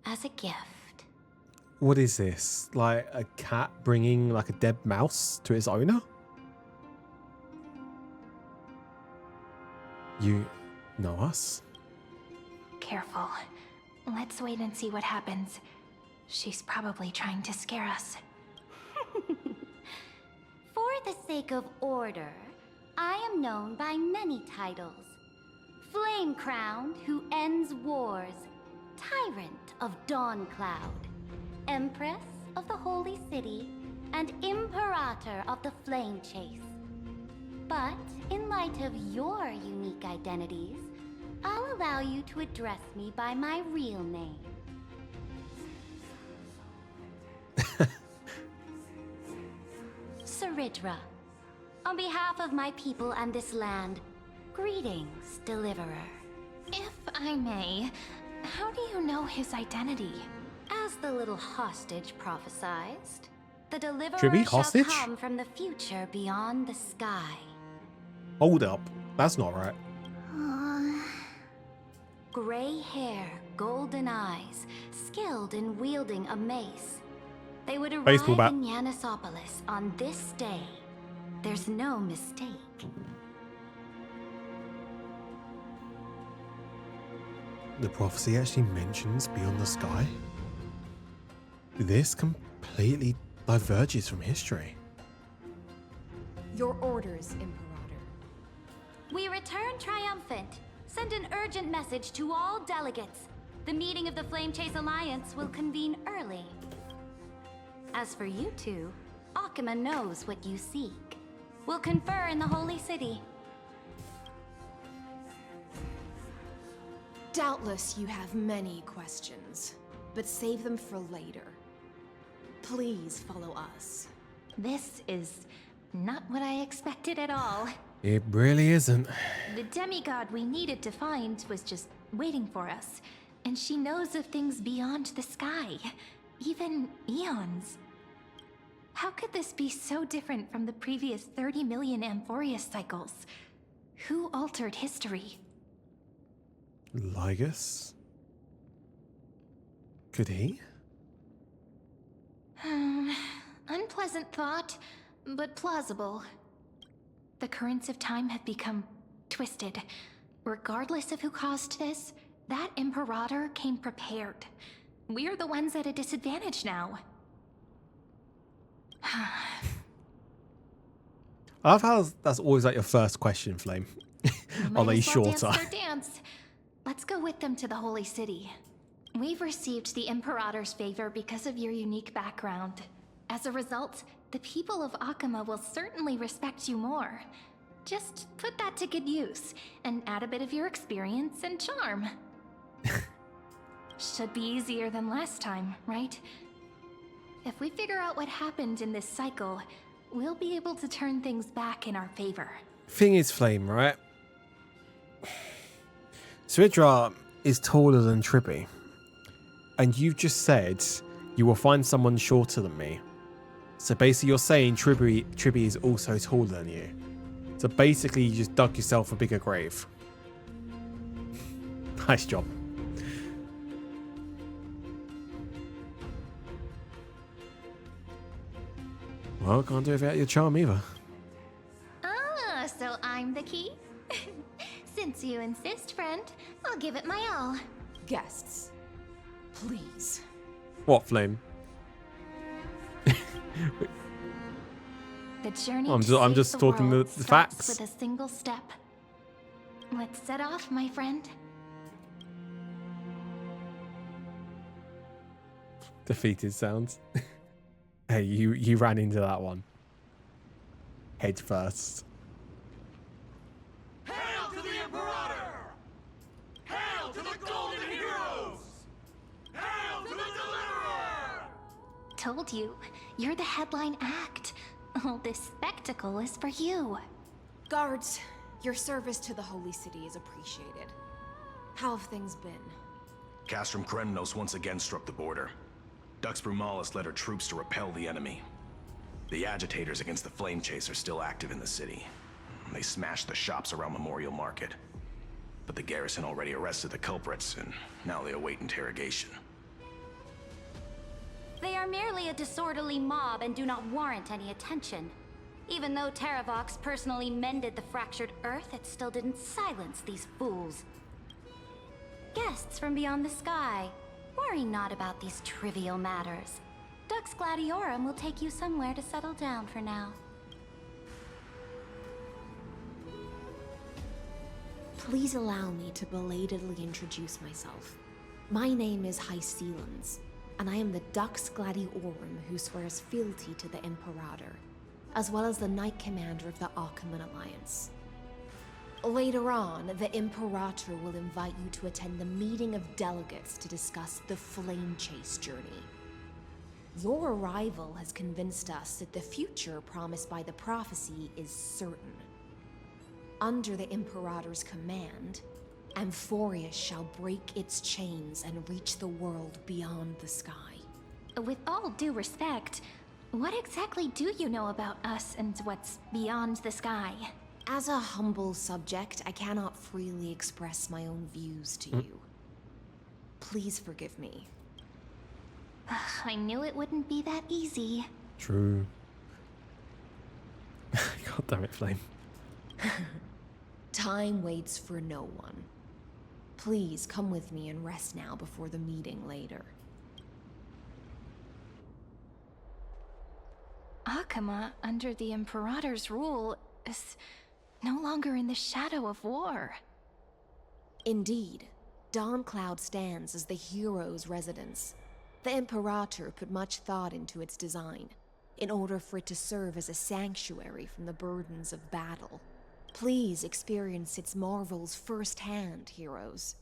as a gift. What is this? Like a cat bringing like a dead mouse to its owner? You know us? Careful. Let's wait and see what happens. She's probably trying to scare us. For the sake of order, I am known by many titles. Flame Crowned, who ends wars. Tyrant of Dawn Cloud. Empress of the Holy City. And Imperator of the Flame Chase. But, in light of your unique identities, I'll allow you to address me by my real name. Saridra. On behalf of my people and this land, greetings, Deliverer. If I may, how do you know his identity? As the little hostage prophesied, the Deliverer Should we shall hostage? come from the future beyond the sky. Hold up. That's not right. Gray hair, golden eyes, skilled in wielding a mace. They would arrive Baseball bat. in Yanisopolis on this day. There's no mistake. The prophecy actually mentions beyond the sky? This completely diverges from history. Your orders, Imperator. We return triumphant. Send an urgent message to all delegates. The meeting of the Flame Chase Alliance will convene early. As for you two, Akima knows what you seek. We'll confer in the Holy City. Doubtless you have many questions, but save them for later. Please follow us. This is not what I expected at all. It really isn't. The demigod we needed to find was just waiting for us. And she knows of things beyond the sky. Even eons. How could this be so different from the previous 30 million Amphorius cycles? Who altered history? Ligus? Could he? Unpleasant thought, but plausible. The currents of time have become twisted. Regardless of who caused this, that Imperator came prepared. We're the ones at a disadvantage now. I love how that's always like your first question, Flame. Are they shorter? Dance their dance. Let's go with them to the Holy City. We've received the Imperator's favor because of your unique background. As a result, the people of Akima will certainly respect you more. Just put that to good use, and add a bit of your experience and charm. Should be easier than last time, right? If we figure out what happened in this cycle, we'll be able to turn things back in our favor. Thing is, Flame, right? Saridra is taller than Tribby. And you've just said you will find someone shorter than me. So basically you're saying Tribby is also taller than you. So basically you just dug yourself a bigger grave. Nice job. Well, can't do it without your charm either. Ah, so I'm the key? Since you insist, friend, I'll give it my all. Guests, please. What, Flame? The journey I'm just talking the facts. with a single step. Let's set off, my friend. Defeated sounds. Hey, you ran into that one. Head first. Hail to the Imperator! Hail to the Golden told you, you're the headline act. All this spectacle is for you. Guards, your service to the Holy City is appreciated. How have things been? Castrum Kremnos once again struck the border. Dux Brumalis led her troops to repel the enemy. The agitators against the Flame Chase are still active in the city. They smashed the shops around Memorial Market. But the garrison already arrested the culprits, and now they await interrogation. They are merely a disorderly mob and do not warrant any attention. Even though Terravox personally mended the fractured earth, it still didn't silence these fools. Guests from beyond the sky, worry not about these trivial matters. Dux Gladiorum will take you somewhere to settle down for now. Please allow me to belatedly introduce myself. My name is Hycelans, and I am the Dux Gladiorum who swears fealty to the Imperator, as well as the Knight Commander of the Achaeman Alliance. Later on, the Imperator will invite you to attend the meeting of delegates to discuss the Flame Chase journey. Your arrival has convinced us that the future promised by the prophecy is certain. Under the Imperator's command, Amphorius shall break its chains and reach the world beyond the sky. With all due respect, what exactly do you know about us and what's beyond the sky? As a humble subject, I cannot freely express my own views to you. Please forgive me. I knew it wouldn't be that easy. True. God damn it, Flame. Time waits for no one. Please come with me and rest now before the meeting later. Achaemen, under the Imperator's rule, is no longer in the shadow of war. Indeed, Dawncloud stands as the hero's residence. The Imperator put much thought into its design, in order for it to serve as a sanctuary from the burdens of battle. Please experience its marvels firsthand, heroes.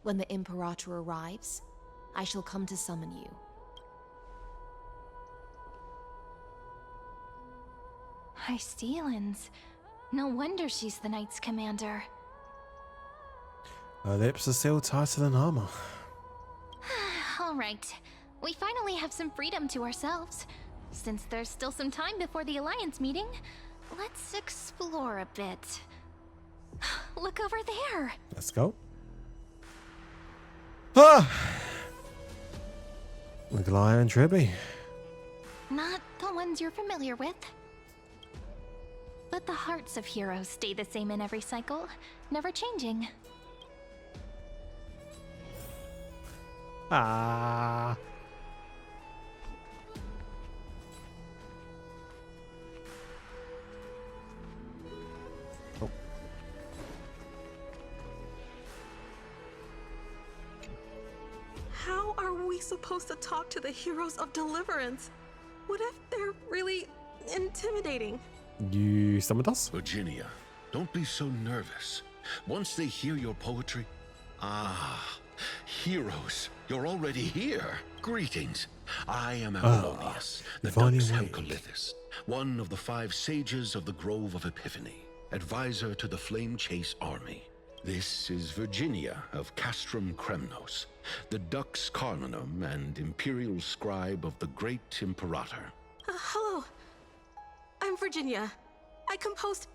When the Imperator arrives, I shall come to summon you. Hycelans. No wonder she's the Knight's commander. Her lips are still tighter than armor. Alright, we finally have some freedom to ourselves. Since there's still some time before the Alliance meeting, let's explore a bit. Look over there! Let's go. Ah! The Goliath and Tribby. Not the ones you're familiar with. But the hearts of heroes stay the same in every cycle, never changing. Ah. Oh. How are we supposed to talk to the heroes of Deliverance? What if they're really intimidating? You summoned us? Virginia, don't be so nervous. Once they hear your poetry... Ah, heroes, you're already here. Greetings. I am Apollonius, the Dux Hemcolithus, one of the 5 sages of the Grove of Epiphany, advisor to the Flame Chase army. This is Virginia of Castrum Kremnos, the Dux Carminum and imperial scribe of the great Imperator. Hello. I'm Virginia. I compose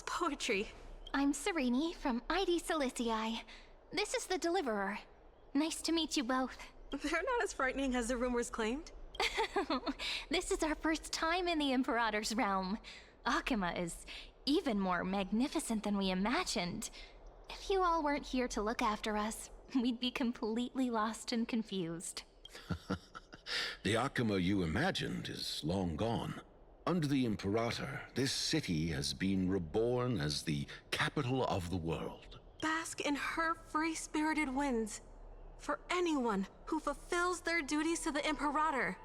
poetry. I'm Serene from ID Silicii. This is the Deliverer. Nice to meet you both. They're not as frightening as the rumors claimed. This is our first time in the Imperator's realm. Achaemen is even more magnificent than we imagined. If you all weren't here to look after us, we'd be completely lost and confused. The Achaemen you imagined is long gone. Under the Imperator, this city has been reborn as the capital of the world. Bask in her free-spirited winds. For anyone who fulfills their duties to the Imperator,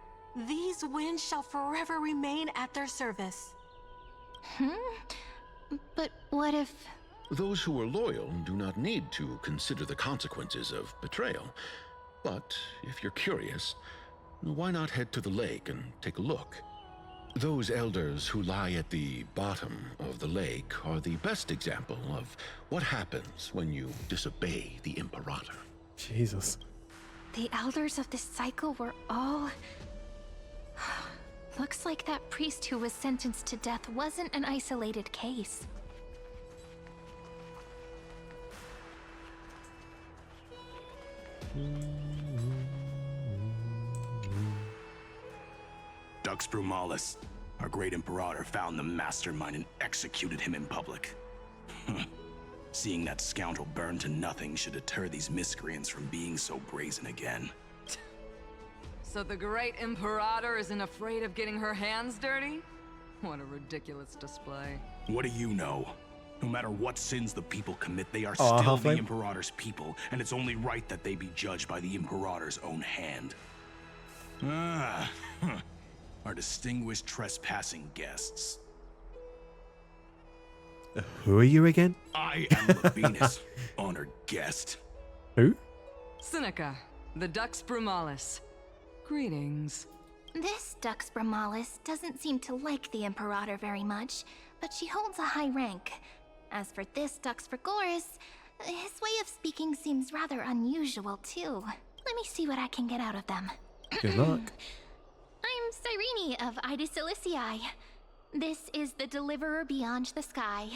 these winds shall forever remain at their service. But what if... Those who are loyal do not need to consider the consequences of betrayal. But if you're curious, why not head to the lake and take a look? Those elders who lie at the bottom of the lake are the best example of what happens when you disobey the Imperator. Jesus. The elders of this cycle were all... Looks like that priest who was sentenced to death wasn't an isolated case. Dux Brumalis, our great Imperator, found the mastermind and executed him in public. Seeing that scoundrel burn to nothing should deter these miscreants from being so brazen again. So the great Imperator isn't afraid of getting her hands dirty? What a ridiculous display. What do you know? No matter what sins the people commit, they are Oh, still the halfway. Imperator's people, and it's only right that they be judged by the Imperator's own hand. Our distinguished trespassing guests. Who are you again? I am the Venus, honored guest. Who? Seneca, the Dux Brumalis. Greetings. This Dux Brumalis doesn't seem to like the Imperator very much, but she holds a high rank. As for this Dux Frigoris, his way of speaking seems rather unusual too. Let me see what I can get out of them. Good luck. I'm Cyrene of Ida Cilicii. This is the Deliverer Beyond the Sky.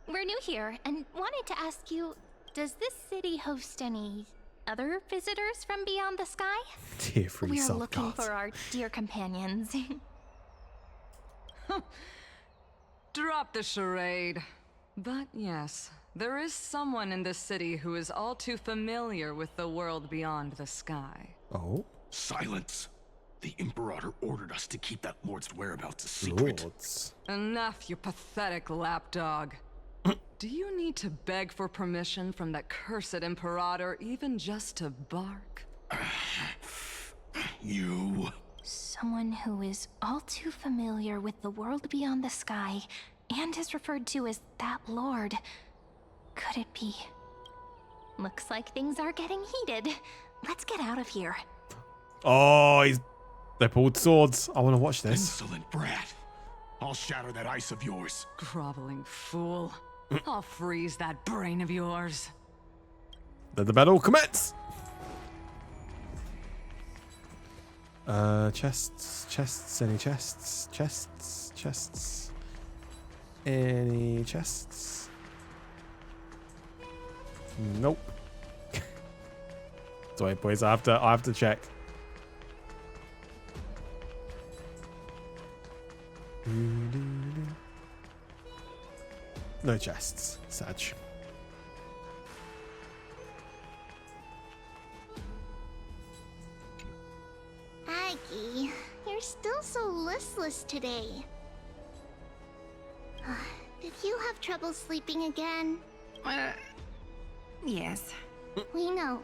We're new here and wanted to ask you, does this city host any other visitors from beyond the sky? Tier 3 We're sub looking cards. for our dear companions. Drop the charade. But yes, there is someone in this city who is all too familiar with the world beyond the sky. Oh? Silence! The Imperator ordered us to keep that lord's whereabouts a secret. Lords. Enough, you pathetic lapdog. Do you need to beg for permission from that cursed Imperator even just to bark? You... Someone who is all too familiar with the world beyond the sky and is referred to as that lord. Could it be? Looks like things are getting heated. Let's get out of here. Oh, they pulled swords. I want to watch this. Insolent brat. I'll shatter that ice of yours. Groveling fool. I'll freeze that brain of yours. Let the battle commence. Chests, any chests, any chests? Nope. Sorry, boys, I have to check. No chests, Sag. Aggie, you're still so listless today. Did you have trouble sleeping again? Yes. We know.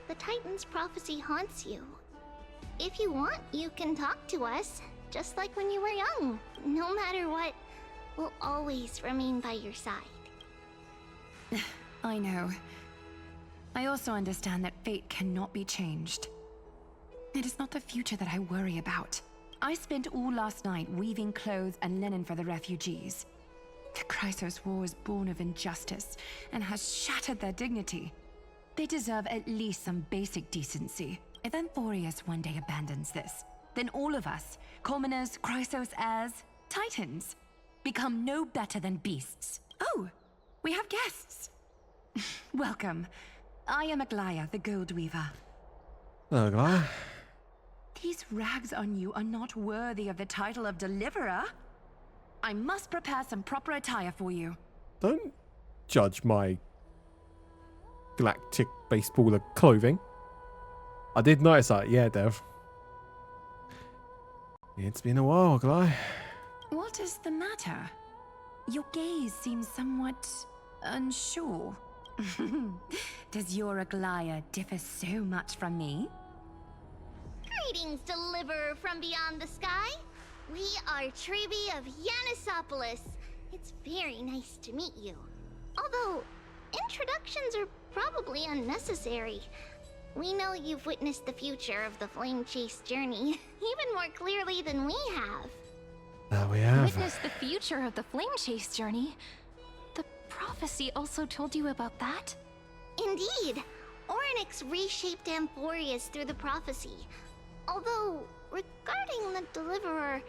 The Titan's prophecy haunts you. If you want, you can talk to us, just like when you were young. No matter what, we'll always remain by your side. I know. I also understand that fate cannot be changed. It is not the future that I worry about. I spent all last night weaving clothes and linen for the refugees. The Chrysos War is born of injustice and has shattered their dignity. They deserve at least some basic decency. If Amphorius one day abandons this, then all of us, commoners, Chrysos heirs, Titans, become no better than beasts. Oh, we have guests. Welcome. I am Aglaya, the Gold Weaver. Hello, Aglaya. These rags on you are not worthy of the title of Deliverer. I must prepare some proper attire for you. Don't judge my galactic baseballer clothing. I did notice that, yeah, Dev. It's been a while, Aglaya. What is the matter? Your gaze seems somewhat unsure. Does your Aglaya differ so much from me? Greetings, Deliverer from beyond the sky. We are Trebi of Yanisopolis. It's very nice to meet you. Although, introductions are probably unnecessary. We know you've witnessed the future of the Flame Chase journey even more clearly than we have. There we have. Witness the future of the Flame Chase journey? The prophecy also told you about that? Indeed. Orynyx reshaped Amphorius through the prophecy. Although, regarding the Deliverer,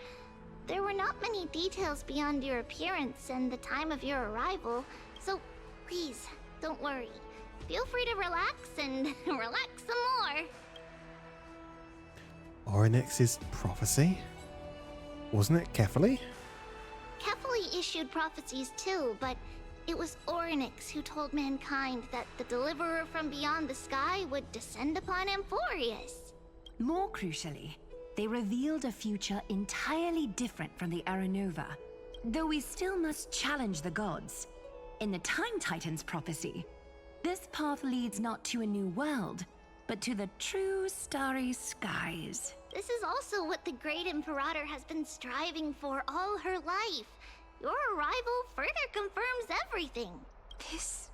there were not many details beyond your appearance and the time of your arrival, so please, don't worry. Feel free to relax and relax some more. Orynyx's prophecy? Wasn't it Kefali? Kefali issued prophecies too, but it was Orynyx who told mankind that the Deliverer from beyond the sky would descend upon Amphorius. More crucially, they revealed a future entirely different from the Aranova. Though we still must challenge the gods. In the Time Titan's prophecy, this path leads not to a new world, but to the true starry skies. This is also what the Great Imperator has been striving for all her life. Your arrival further confirms everything. This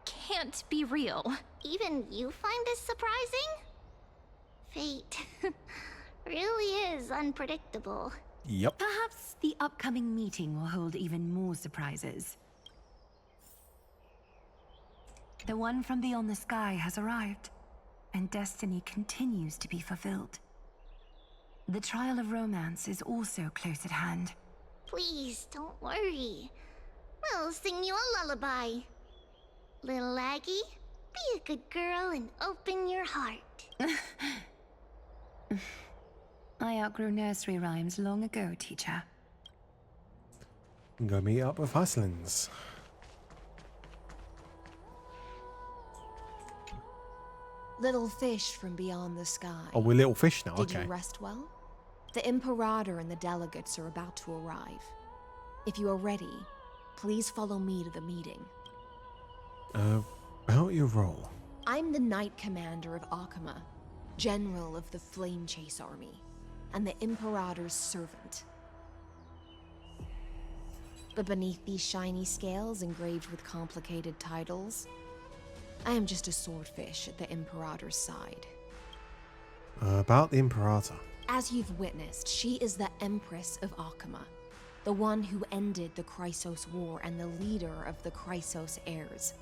can't be real. Even you find this surprising? Fate really is unpredictable. Yep. Perhaps the upcoming meeting will hold even more surprises. The one from beyond the sky has arrived, and destiny continues to be fulfilled. The trial of romance is also close at hand. Please, don't worry. We'll sing you a lullaby. Little Aggie, be a good girl and open your heart. I outgrew nursery rhymes long ago, teacher. Go meet up with Hustlins. Little fish from beyond the sky. Oh, we're little fish now, Did okay. you rest well? The Imperator and the delegates are about to arrive. If you are ready, please follow me to the meeting. About your role. I'm the Knight Commander of Akama, General of the Flame Chase Army, and the Imperator's servant. But beneath these shiny scales engraved with complicated titles, I am just a swordfish at the Imperator's side. About the Imperator. As you've witnessed, she is the Empress of Akama, the one who ended the Chrysos War and the leader of the Chrysos heirs.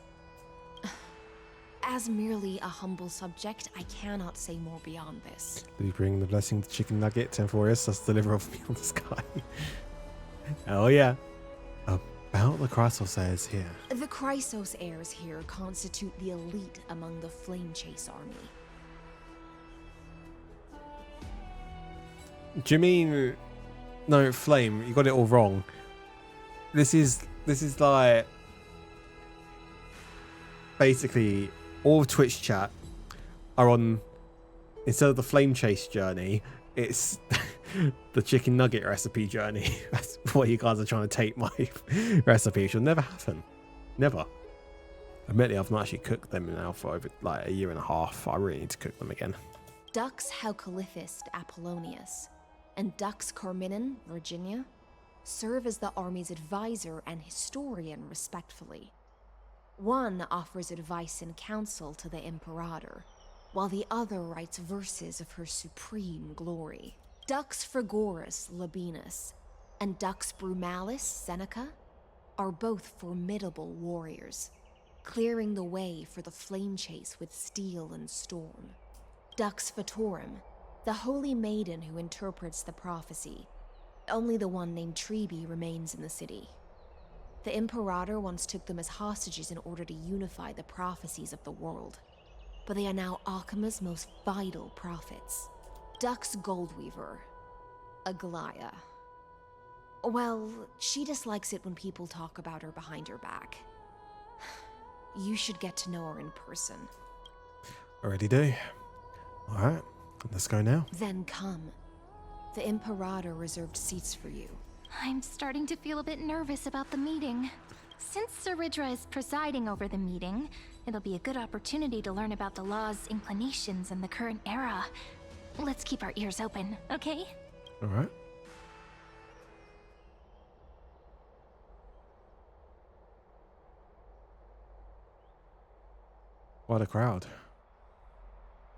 As merely a humble subject, I cannot say more beyond this. Did you bring the blessing to Chicken Nugget to Amphorius? That's the deliverer of me on the sky. Oh yeah. About the Chrysos heirs here. The Chrysos heirs here constitute the elite among the Flame Chase army. Do you mean... No, Flame, you got it all wrong. This is like... Basically, all of Twitch chat are on... Instead of the Flame Chase journey, it's the Chicken Nugget recipe journey. That's what you guys are trying to take my recipe. It should never happen. Never. Admittedly, I've not actually cooked them now for over like a year and a half. I really need to cook them again. Dux Halkalithist Apollonius and Dux Carminin, Virginia, serve as the army's advisor and historian, respectfully. One offers advice and counsel to the Imperator, while the other writes verses of her supreme glory. Dux Frigoris Labienus and Dux Brumalis Seneca are both formidable warriors, clearing the way for the flame chase with steel and storm. Dux Fatorum, the holy maiden who interprets the prophecy. Only the one named Treeby remains in the city. The Imperator once took them as hostages in order to unify the prophecies of the world, but they are now Akama's most vital prophets. Dux Goldweaver, Aglaya. Well, she dislikes it when people talk about her behind her back. You should get to know her in person. Already do. Alright, let's go now. Then come. The Imperator reserved seats for you. I'm starting to feel a bit nervous about the meeting. Since Saridra is presiding over the meeting, it'll be a good opportunity to learn about the law's inclinations in the current era. Let's keep our ears open, okay? Alright. What a crowd.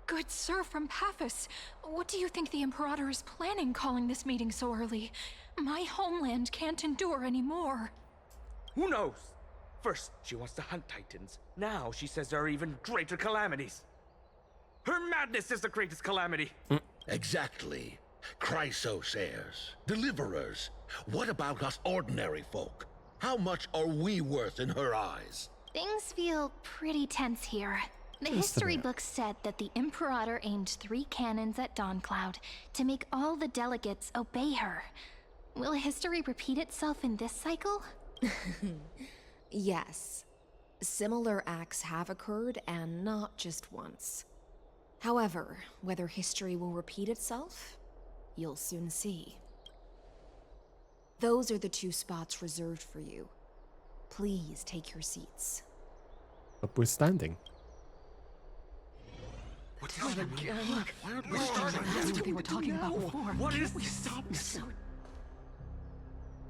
Good sir from Paphos, what do you think the Imperator is planning calling this meeting so early? My homeland can't endure anymore. Who knows? First, she wants to hunt Titans. Now she says there are even greater calamities. Her madness is the greatest calamity. Exactly. Chrysos heirs, deliverers. What about us ordinary folk? How much are we worth in her eyes? Things feel pretty tense here. The history books said that the Imperator aimed 3 cannons at Dawncloud to make all the delegates obey her. Will history repeat itself in this cycle? Yes. Similar acts have occurred, and not just once. However, whether history will repeat itself, you'll soon see. Those are the 2 spots reserved for you. Please take your seats. But we're standing. What is that again? We're starting. That's what they were talking about before. What is we stop this?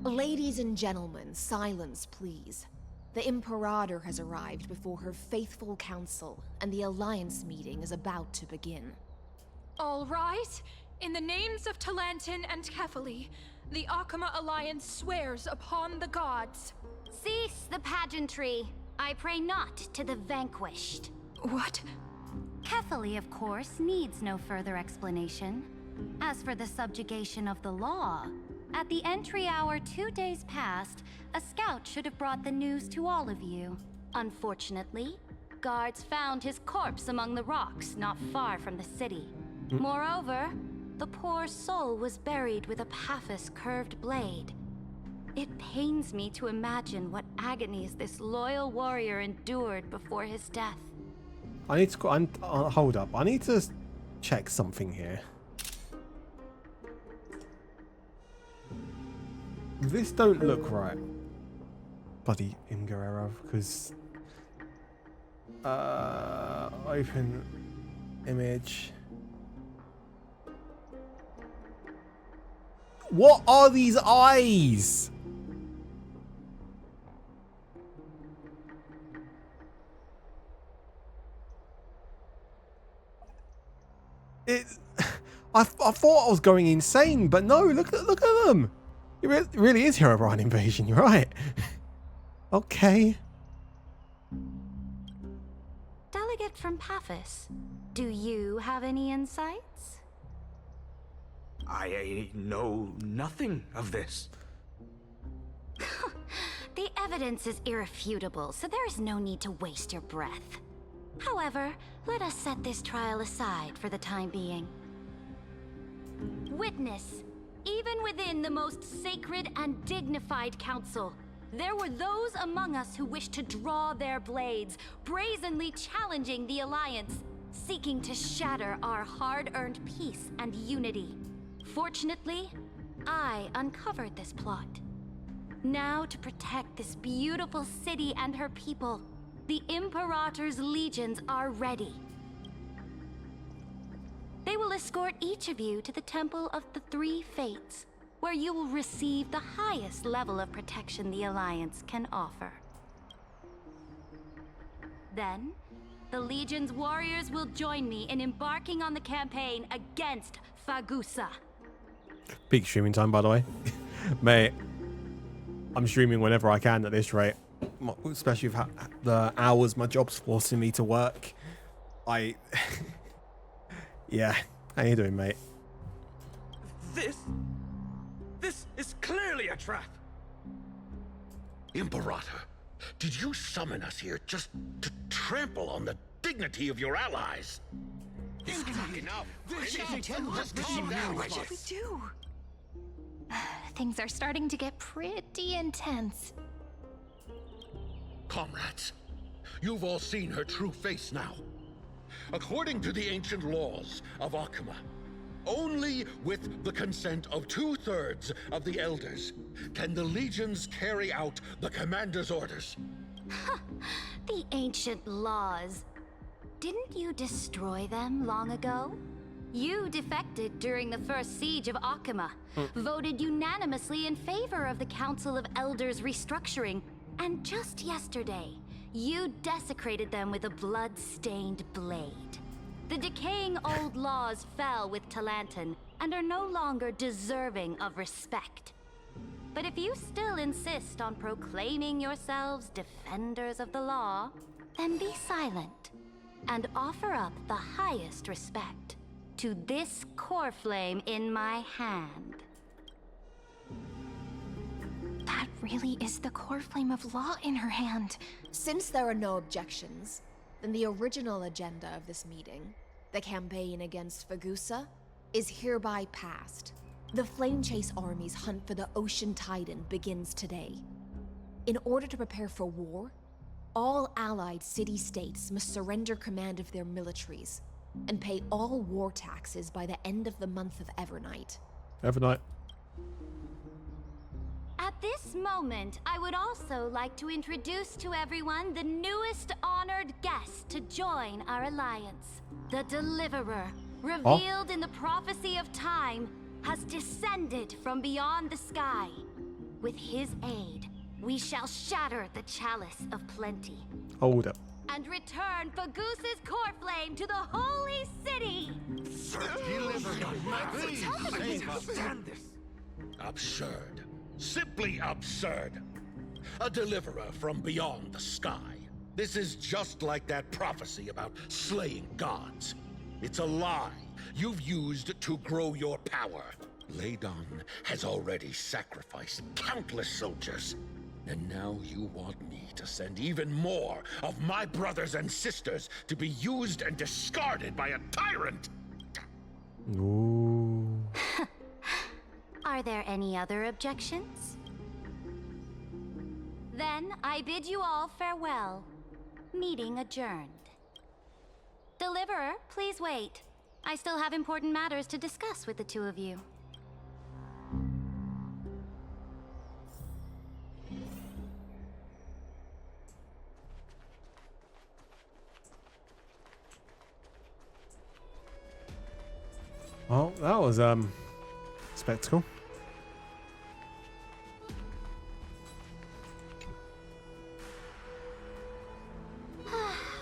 Ladies and gentlemen, silence, please. The Imperator has arrived before her faithful council, and the Alliance meeting is about to begin. All right. In the names of Talantin and Kefali, the Akama Alliance swears upon the gods. Cease the pageantry. I pray not to the vanquished. What? Kefali, of course, needs no further explanation. As for the subjugation of the law, at the entry hour 2 days past, a scout should have brought the news to all of you. Unfortunately, guards found his corpse among the rocks not far from the city. Moreover, the poor soul was buried with a Paphos curved blade. It pains me to imagine what agonies this loyal warrior endured before his death. I need to hold up. I need to check something here. This don't look right. Bloody Imguerrero, because open image. What are these eyes? I thought I was going insane, but no, look at them. It really is Herobrine invasion, you're right. Okay. Delegate from Paphos, do you have any insights? I know nothing of this. The evidence is irrefutable, so there is no need to waste your breath. However, let us set this trial aside for the time being. Witness, even within the most sacred and dignified council, there were those among us who wished to draw their blades, brazenly challenging the Alliance, seeking to shatter our hard-earned peace and unity. Fortunately, I uncovered this plot. Now, to protect this beautiful city and her people, the Imperator's legions are ready. They will escort each of you to the Temple of the Three Fates, where you will receive the highest level of protection the Alliance can offer. Then, the Legion's warriors will join me in embarking on the campaign against Fagusa. Peak streaming time, by the way. Mate, I'm streaming whenever I can at this rate. Especially with the hours my job's forcing me to work. Yeah. How you doing, mate? This is clearly a trap. Imperator, did you summon us here just to trample on the dignity of your allies? This is enough. What should we do? Things are starting to get pretty intense. Comrades, you've all seen her true face now. According to the ancient laws of Akama, only with the consent of 2/3 of the elders can the legions carry out the commander's orders. The ancient laws. Didn't you destroy them long ago? You defected during the first siege of Akama, voted unanimously in favor of the Council of Elders restructuring, and just yesterday, you desecrated them with a blood-stained blade. The decaying old laws fell with Talanton and are no longer deserving of respect. But if you still insist on proclaiming yourselves defenders of the law, then be silent and offer up the highest respect to this core flame in my hand. That really is the core flame of law in her hand. Since there are no objections, then the original agenda of this meeting, the campaign against Fagusa, is hereby passed. The Flame Chase Army's hunt for the Ocean Titan begins today. In order to prepare for war, all allied city-states must surrender command of their militaries and pay all war taxes by the end of the month of Evernight. Evernight. At this moment, I would also like to introduce to everyone the newest honored guest to join our alliance. The Deliverer, revealed in the prophecy of time, has descended from beyond the sky. With his aid, we shall shatter the chalice of plenty. Hold up. And return Fagusa's core flame to the holy city! Absurd. Simply absurd. A deliverer from beyond the sky. This is just like that prophecy about slaying gods. It's a lie you've used to grow your power. Ladon has already sacrificed countless soldiers. And now you want me to send even more of my brothers and sisters to be used and discarded by a tyrant? Ooh. Are there any other objections? Then I bid you all farewell. Meeting adjourned. Deliverer, please wait. I still have important matters to discuss with the two of you. Well, that was spectacle.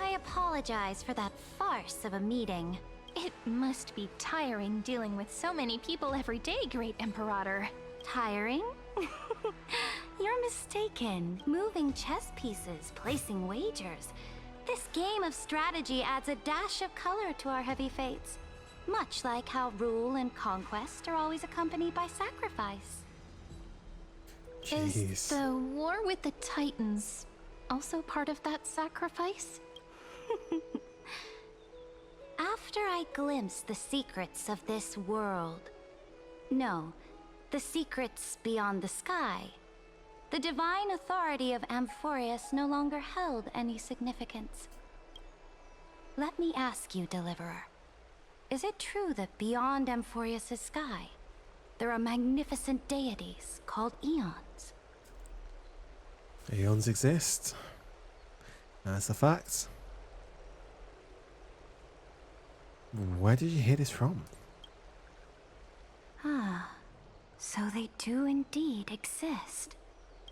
I apologize for that farce of a meeting. It must be tiring dealing with so many people every day, Great Imperator. Tiring? You're mistaken. Moving chess pieces, placing wagers. This game of strategy adds a dash of color to our heavy fates. Much like how rule and conquest are always accompanied by sacrifice. Is the war with the Titans also part of that sacrifice? After I glimpse the secrets of this world, no, the secrets beyond the sky, the divine authority of Amphorius no longer held any significance. Let me ask you, Deliverer. Is it true that beyond Amphorius' sky, there are magnificent deities called Eons? Eons exist. That's a fact. Where did you hear this from? Ah, so they do indeed exist.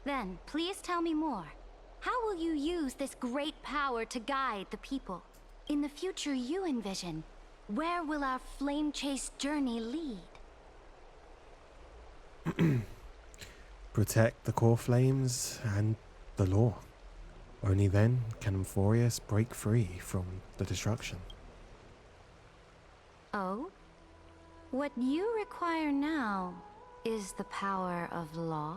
Then, please tell me more. How will you use this great power to guide the people? In the future you envision, where will our flame chase journey lead? Protect the core flames and the law. Only then can Amphorius break free from the destruction. Oh? What you require now is the power of law?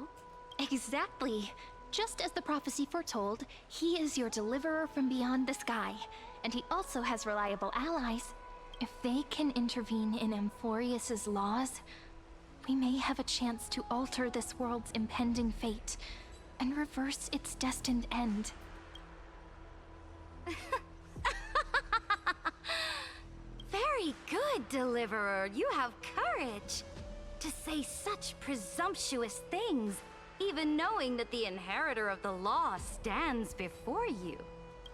Exactly. Just as the prophecy foretold, he is your deliverer from beyond the sky, and he also has reliable allies. If they can intervene in Amphorius' laws, we may have a chance to alter this world's impending fate and reverse its destined end. Very good, Deliverer. You have courage to say such presumptuous things, even knowing that the inheritor of the law stands before you.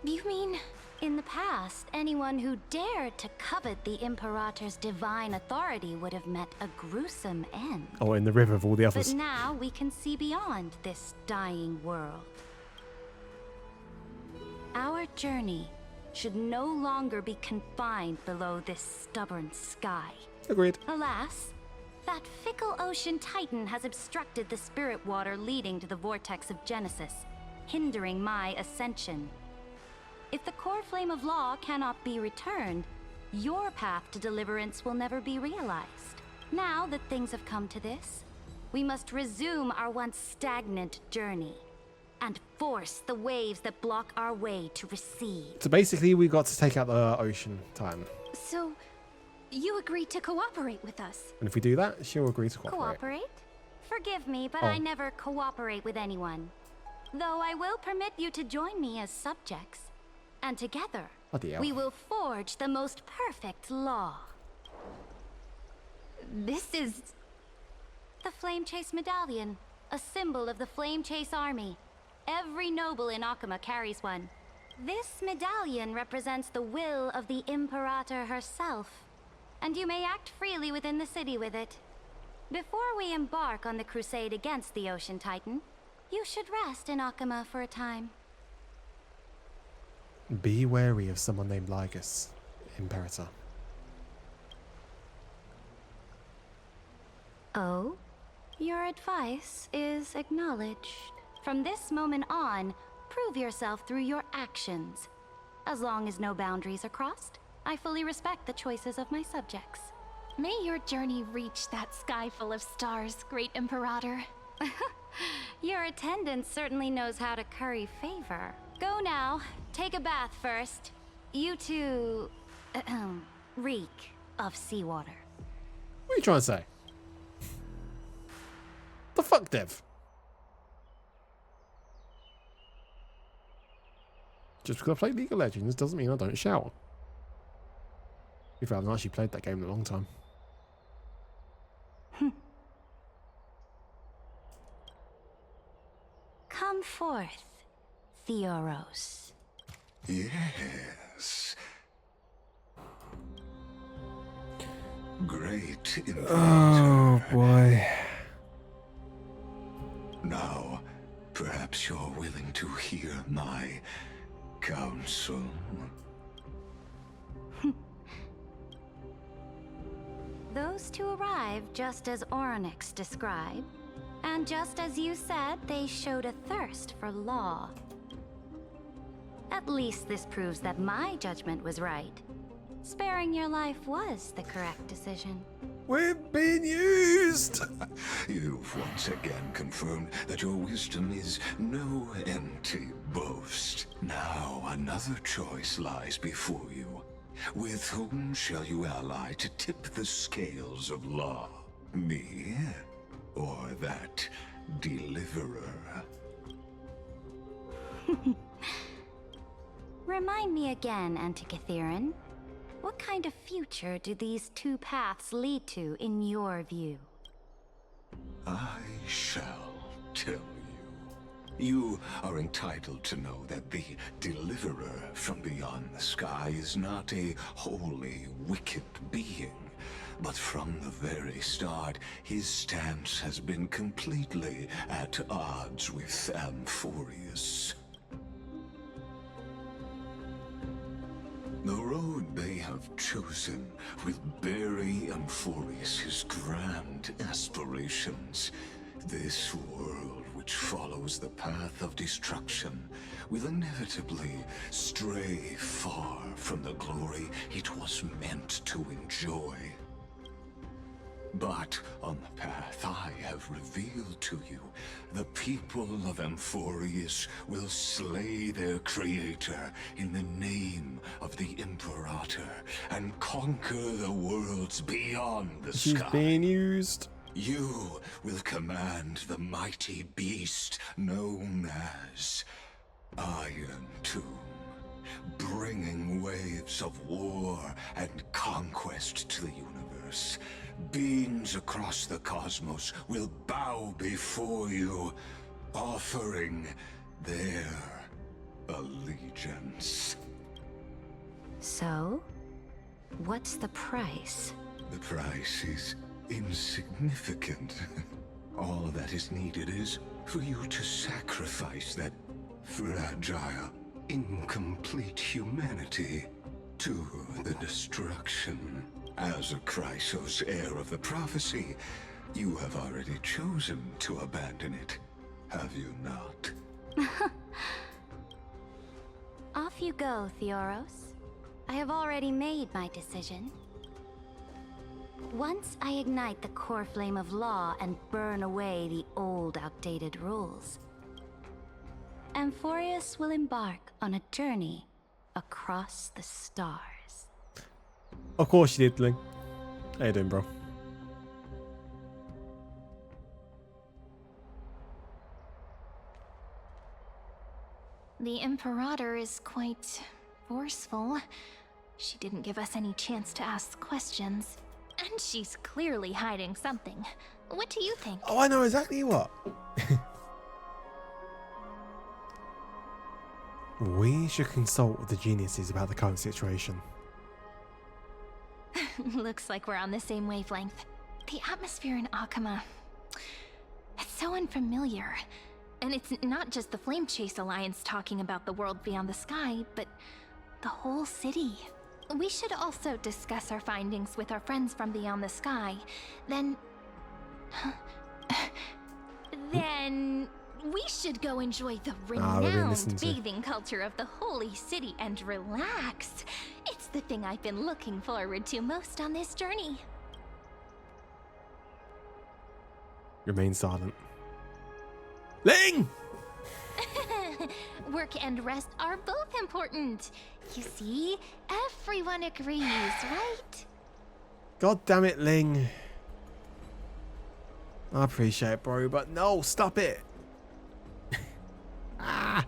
You mean? In the past, anyone who dared to covet the Imperator's divine authority would have met a gruesome end. Oh, in the river of all the others. But now we can see beyond this dying world. Our journey should no longer be confined below this stubborn sky. Agreed. Alas, that fickle ocean titan has obstructed the spirit water leading to the vortex of Genesis, hindering my ascension. If the core flame of law cannot be returned, your path to deliverance will never be realized. Now that things have come to this, we must resume our once stagnant journey and force the waves that block our way to recede. So basically, we got to take out the ocean titan. So, you agreed to cooperate with us? And if we do that, she'll agree to cooperate. Cooperate? Forgive me, but Oh. I never cooperate with anyone. Though I will permit you to join me as subjects. And together, Bloody hell. we will forge the most perfect law. This is... The Flame Chase Medallion, a symbol of the Flame Chase Army. Every noble in Akama carries one. This medallion represents the will of the Imperator herself, and you may act freely within the city with it. Before we embark on the crusade against the Ocean Titan, you should rest in Akama for a time. Be wary of someone named Lygus, Imperator. Oh? Your advice is acknowledged. From this moment on, prove yourself through your actions. As long as no boundaries are crossed, I fully respect the choices of my subjects. May your journey reach that sky full of stars, great Imperator. Your attendant certainly knows how to curry favor. Go now. Take a bath first. You two... reek of seawater. What are you trying to say? The fuck, Dev? Just because I play League of Legends doesn't mean I don't shower. If I haven't actually played that game in a long time. Come forth, Theoros. Yes. Great Imperator. Oh boy. Now, perhaps you're willing to hear my counsel. Those two arrived just as Oronix described, and just as you said, they showed a thirst for law. At least this proves that my judgment was right. Sparing your life was the correct decision. We're being used! You've once again confirmed that your wisdom is no empty boast. Now another choice lies before you. With whom shall you ally to tip the scales of law? Me? Or that deliverer? Remind me again, Antikytheron. What kind of future do these two paths lead to in your view? I shall tell you. You are entitled to know that the deliverer from beyond the sky is not a wholly wicked being. But from the very start, his stance has been completely at odds with Amphorius. The road they have chosen will bury Amphorius' grand aspirations. This world, which follows the path of destruction, will inevitably stray far from the glory it was meant to enjoy. But on the path I have revealed to you, the people of Amphorius will slay their creator in the name of the Imperator and conquer the worlds beyond the She's sky. being used. You will command the mighty beast known as Iron Tomb, bringing waves of war and conquest to the universe. Beings across the cosmos will bow before you, offering their allegiance. So, what's the price? The price is insignificant. All that is needed is for you to sacrifice that fragile incomplete humanity to the destruction. As a Chrysos, heir of the prophecy, you have already chosen to abandon it, have you not? Off you go, Theoros. I have already made my decision. Once I ignite the core flame of law and burn away the old, outdated rules, Amphorius will embark on a journey across the stars. Of course you did, Ling. How you doing, bro? The Imperator is quite forceful. She didn't give us any chance to ask questions. And she's clearly hiding something. What do you think? Oh, I know exactly what. We should consult with the geniuses about the current situation. Looks like we're on the same wavelength. The atmosphere in Akama, it's so unfamiliar. And it's not just the Flame Chase Alliance talking about the world beyond the sky, but the whole city. We should also discuss our findings with our friends from beyond the sky. Then we should go enjoy the renowned bathing culture of the holy city and relax. It's the thing I've been looking forward to most on this journey. Remain silent. Ling! Work and rest are both important. You see, everyone agrees, right? God damn it, Ling. I appreciate it, bro, but no, stop it. Ah.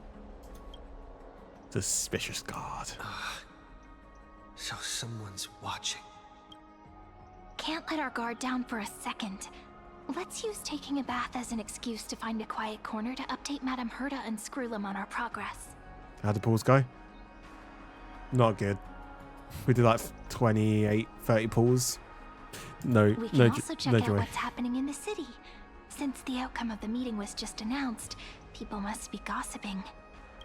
Suspicious guard. So someone's watching. Can't let our guard down for a second. Let's use taking a bath as an excuse to find a quiet corner to update Madame Herta and Screwlum on our progress. How'd the pools go? Not good. We did like 28, 30 pools. No, We can no, also check no out joy. what's happening in the city. Since the outcome of the meeting was just announced, people must be gossiping.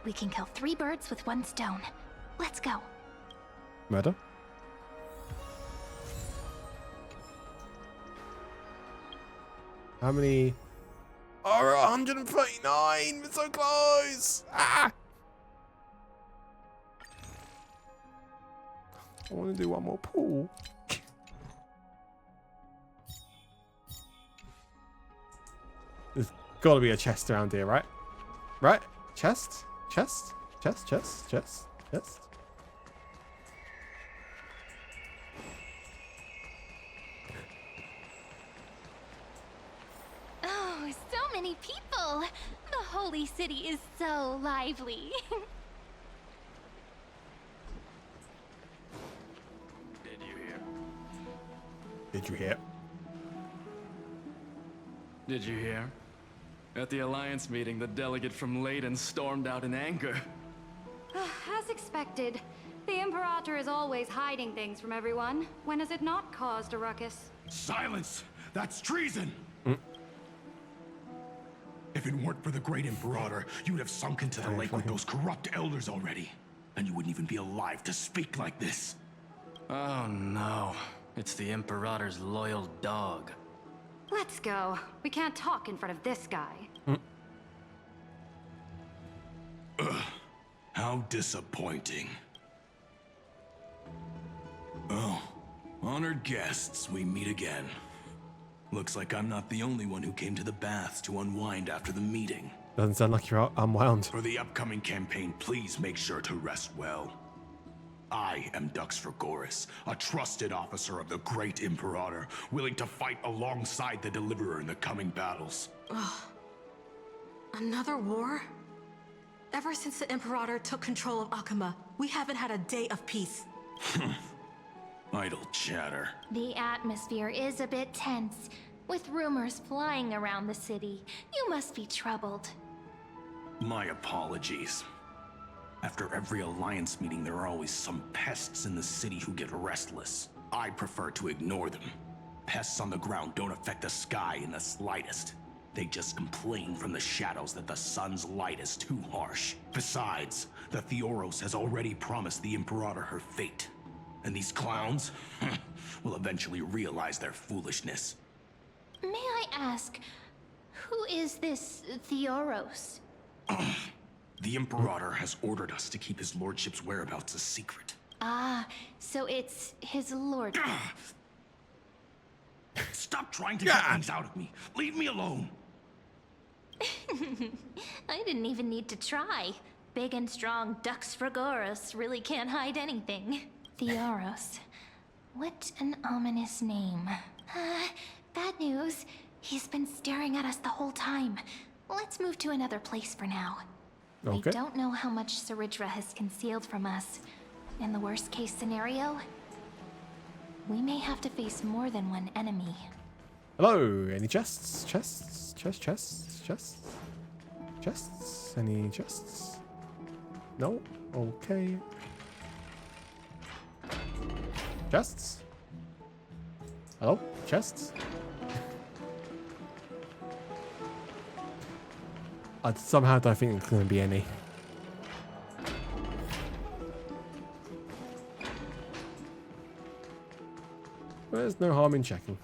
We can kill 3 birds with 1 stone. Let's go. Murder? How many? Oh, 139! We're so close! Ah! I want to do one more pool. There's got to be a chest around here, right? Right? Chest? Chest? Chest? Chest? Chest? Chest? Oh, so many people! The holy city is so lively. Did you hear? Did you hear? Did you hear? At the Alliance meeting, the delegate from Leyden stormed out in anger. As expected, the Imperator is always hiding things from everyone. When has it not caused a ruckus? Silence! That's treason! If it weren't for the great Imperator, you'd have sunk into the lake with those corrupt elders already. And you wouldn't even be alive to speak like this. Oh no, it's the Imperator's loyal dog. Let's go. We can't talk in front of this guy. How disappointing. Oh, honored guests, we meet again. Looks like I'm not the only one who came to the baths to unwind after the meeting. Doesn't sound like you're unwound. For the upcoming campaign, please make sure to rest well. I am Dux Vergoris, a trusted officer of the great Imperator, willing to fight alongside the Deliverer in the coming battles. Ugh. Another war? Ever since the Imperator took control of Akama, we haven't had a day of peace. Idle chatter. The atmosphere is a bit tense, with rumors flying around the city. You must be troubled. My apologies. After every Alliance meeting, there are always some pests in the city who get restless. I prefer to ignore them. Pests on the ground don't affect the sky in the slightest. They just complain from the shadows that the sun's light is too harsh. Besides, the Theoros has already promised the Imperator her fate. And these clowns will eventually realize their foolishness. May I ask, who is this Theoros? The Imperator has ordered us to keep his lordship's whereabouts a secret. Ah, so it's his lord. Stop trying to get things out of me. Leave me alone. I didn't even need to try. Big and strong Dux Fragoros really can't hide anything. Theoros. What an ominous name. Bad news. He's been staring at us the whole time. Let's move to another place for now. Okay. I don't know how much Saridra has concealed from us. In the worst case scenario, we may have to face more than one enemy. Hello, any chests? Chests? Chests? Any chests? No? Okay. Chests? Hello? Chests? I somehow don't think there's going to be any. There's no harm in checking.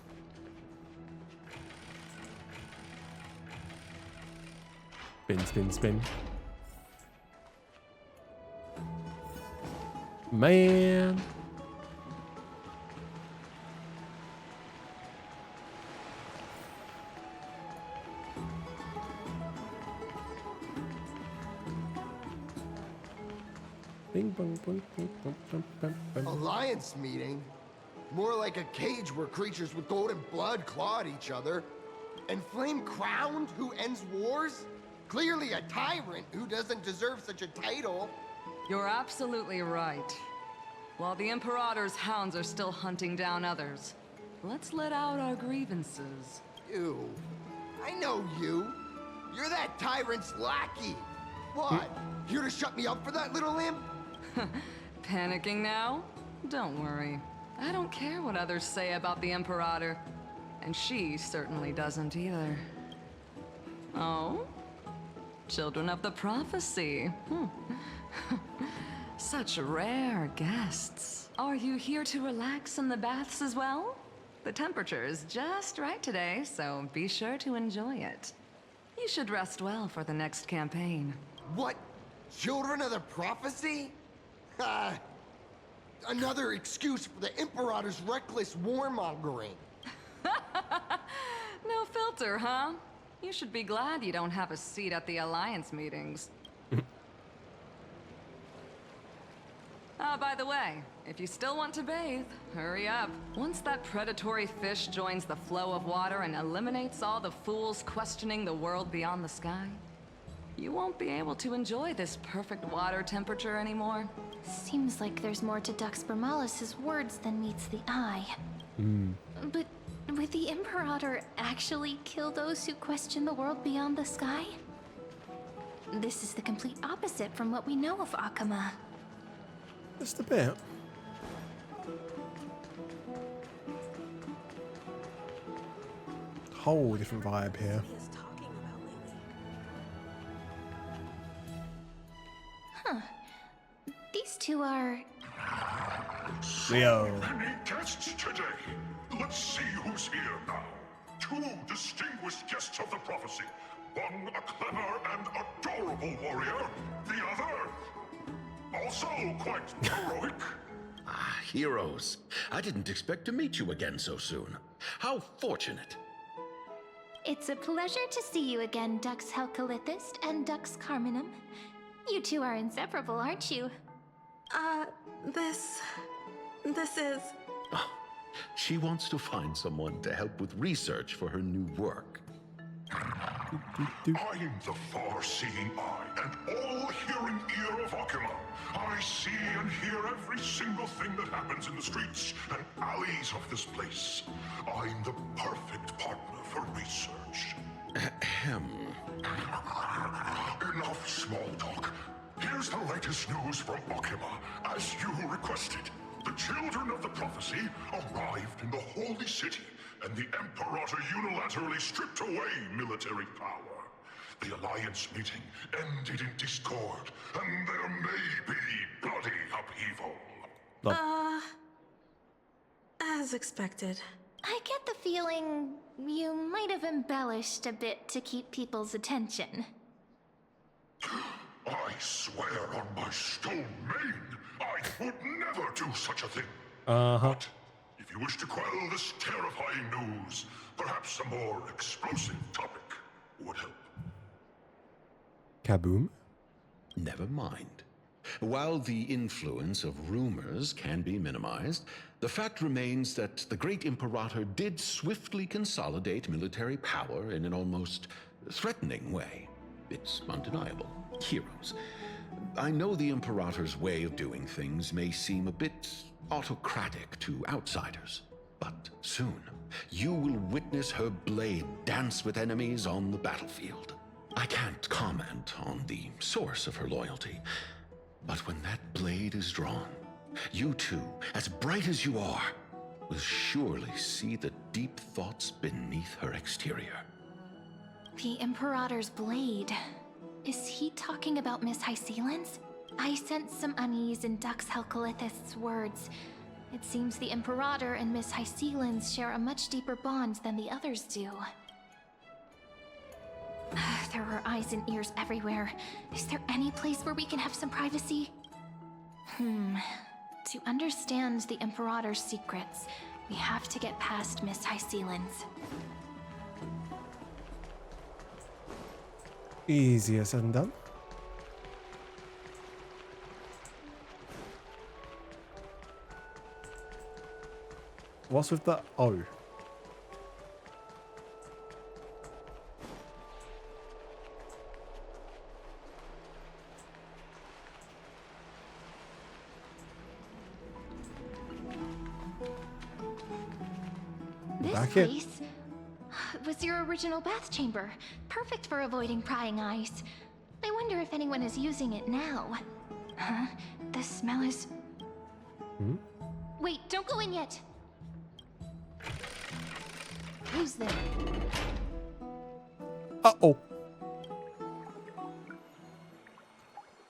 Spin, spin, spin. Man. Bing, bong, bong, bong, bong, bong, bong, bong. Alliance meeting? More like a cage where creatures with golden blood claw at each other. And Flame Crowned, who ends wars? Clearly a tyrant who doesn't deserve such a title. You're absolutely right. While the Imperator's hounds are still hunting down others, let's let out our grievances. You. I know you. You're that tyrant's lackey. What? Here to shut me up for that little imp? Panicking now? Don't worry. I don't care what others say about the Imperator. And she certainly doesn't either. Oh? Children of the Prophecy. Such rare guests. Are you here to relax in the baths as well? The temperature is just right today, so be sure to enjoy it. You should rest well for the next campaign. What? Children of the Prophecy? Another excuse for the Imperator's reckless warmongering. No filter, huh? You should be glad you don't have a seat at the Alliance meetings. By the way, if you still want to bathe, hurry up. Once that predatory fish joins the flow of water and eliminates all the fools questioning the world beyond the sky, you won't be able to enjoy this perfect water temperature anymore. Seems like there's more to Dux Bramalis's words than meets the eye. But would the Imperator actually kill those who question the world beyond the sky? This is the complete opposite from what we know of Akama. Just a bit. Whole different vibe here. Huh. These two are... Leo. Many guests today. Let's see who's here now. Two distinguished guests of the prophecy. One a clever and adorable warrior. The other, also quite heroic. Ah, heroes. I didn't expect to meet you again so soon. How fortunate. It's a pleasure to see you again, Dux Helcalithist and Dux Carminum. You two are inseparable, aren't you? This is... Oh, she wants to find someone to help with research for her new work. I'm the far-seeing eye and all-hearing ear of Akama. I see and hear every single thing that happens in the streets and alleys of this place. I'm the perfect partner for research. Ahem. Enough small talk. Here's the latest news from Akama, as you requested. The children of the prophecy arrived in the holy city and the Imperator unilaterally stripped away military power. The Alliance meeting ended in discord, and there may be bloody upheaval. As expected. I get the feeling you might have embellished a bit to keep people's attention. I swear on my stone mane, I would never do such a thing. But if you wish to quell this terrifying news, perhaps a more explosive topic would help. Kaboom. Never mind. While the influence of rumors can be minimized, the fact remains that the great Imperator did swiftly consolidate military power in an almost threatening way. It's undeniable. Heroes. I know the Imperator's way of doing things may seem a bit autocratic to outsiders, but soon you will witness her blade dance with enemies on the battlefield. I can't comment on the source of her loyalty, but when that blade is drawn, you two, as bright as you are, will surely see the deep thoughts beneath her exterior. The Imperator's blade. Is he talking about Miss Hysealan's? I sense some unease in Dux Helcolith's words. It seems the Imperator and Miss Hysealan's share a much deeper bond than the others do. There are eyes and ears everywhere. Is there any place where we can have some privacy? To understand the Imperator's secrets, we have to get past Miss Hysealan's. Easier said than done. What's with the O? This place was your original bath chamber, perfect for avoiding prying eyes. I wonder if anyone is using it now. Huh? The smell is... Wait, don't go in yet. Who's there? Uh-oh.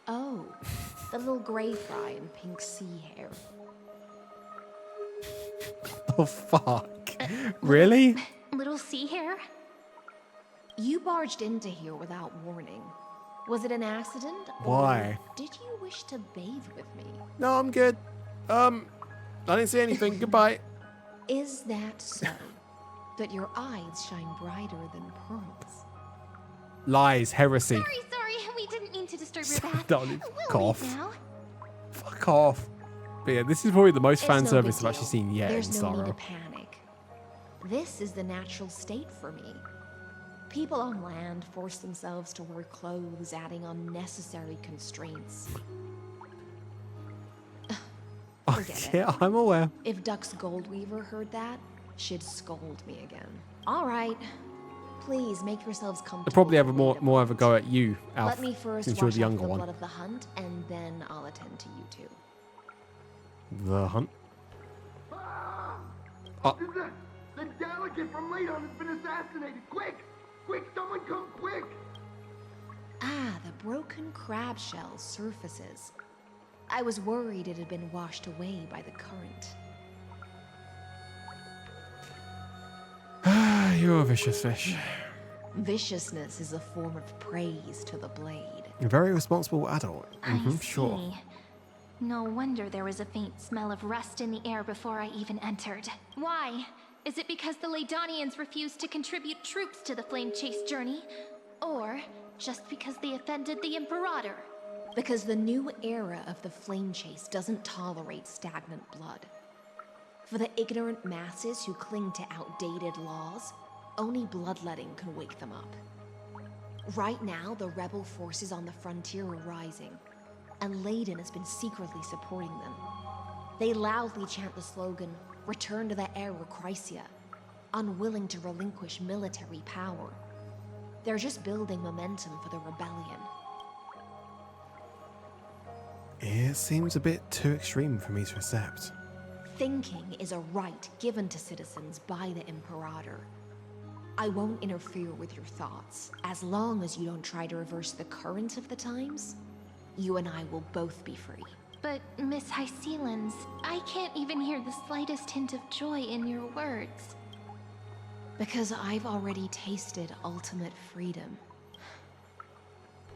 Oh, the little gray fry in pink sea hair. Oh, fuck. Really? Little sea hair? You barged into here without warning. Was it an accident? Why? Or did you wish to bathe with me? No, I'm good. I didn't see anything. Goodbye. Is that so? That your eyes shine brighter than pearls? Lies. Heresy. Sorry, we didn't mean to disturb your bath. Don't We'll cough. leave now. Fuck off. But yeah, this is probably the most It's fan no service big I've actually deal. seen yet in There's Star no need Rail. to panic. This is the natural state for me. People on land force themselves to wear clothes, adding unnecessary constraints. Forget Yeah, I'm aware. If Dux Goldweaver heard that, she'd scold me again. All right. Please make yourselves comfortable. They'll probably have a more of a go at you, Alf, Let me first since you're wash the off younger the one. blood of the hunt, and then I'll attend to you two. The hunt. The delegate from Ladon has been assassinated. Quick! Quick, someone come quick! Ah, the broken crab shell surfaces. I was worried it had been washed away by the current. You're a vicious fish. Viciousness is a form of praise to the blade. A very responsible adult. I Sure. see. No wonder there was a faint smell of rust in the air before I even entered. Why? Is it because the Ladonians refused to contribute troops to the Flame Chase journey? Or just because they offended the Imperator? Because the new era of the Flame Chase doesn't tolerate stagnant blood. For the ignorant masses who cling to outdated laws, only bloodletting can wake them up. Right now, the rebel forces on the frontier are rising, and Ladon has been secretly supporting them. They loudly chant the slogan, "Return to the Era Chrysia," unwilling to relinquish military power. They're just building momentum for the rebellion. It seems a bit too extreme for me to accept. Thinking is a right given to citizens by the Imperator. I won't interfere with your thoughts. As long as you don't try to reverse the current of the times, you and I will both be free. But, Miss Hycelans, I can't even hear the slightest hint of joy in your words. Because I've already tasted ultimate freedom.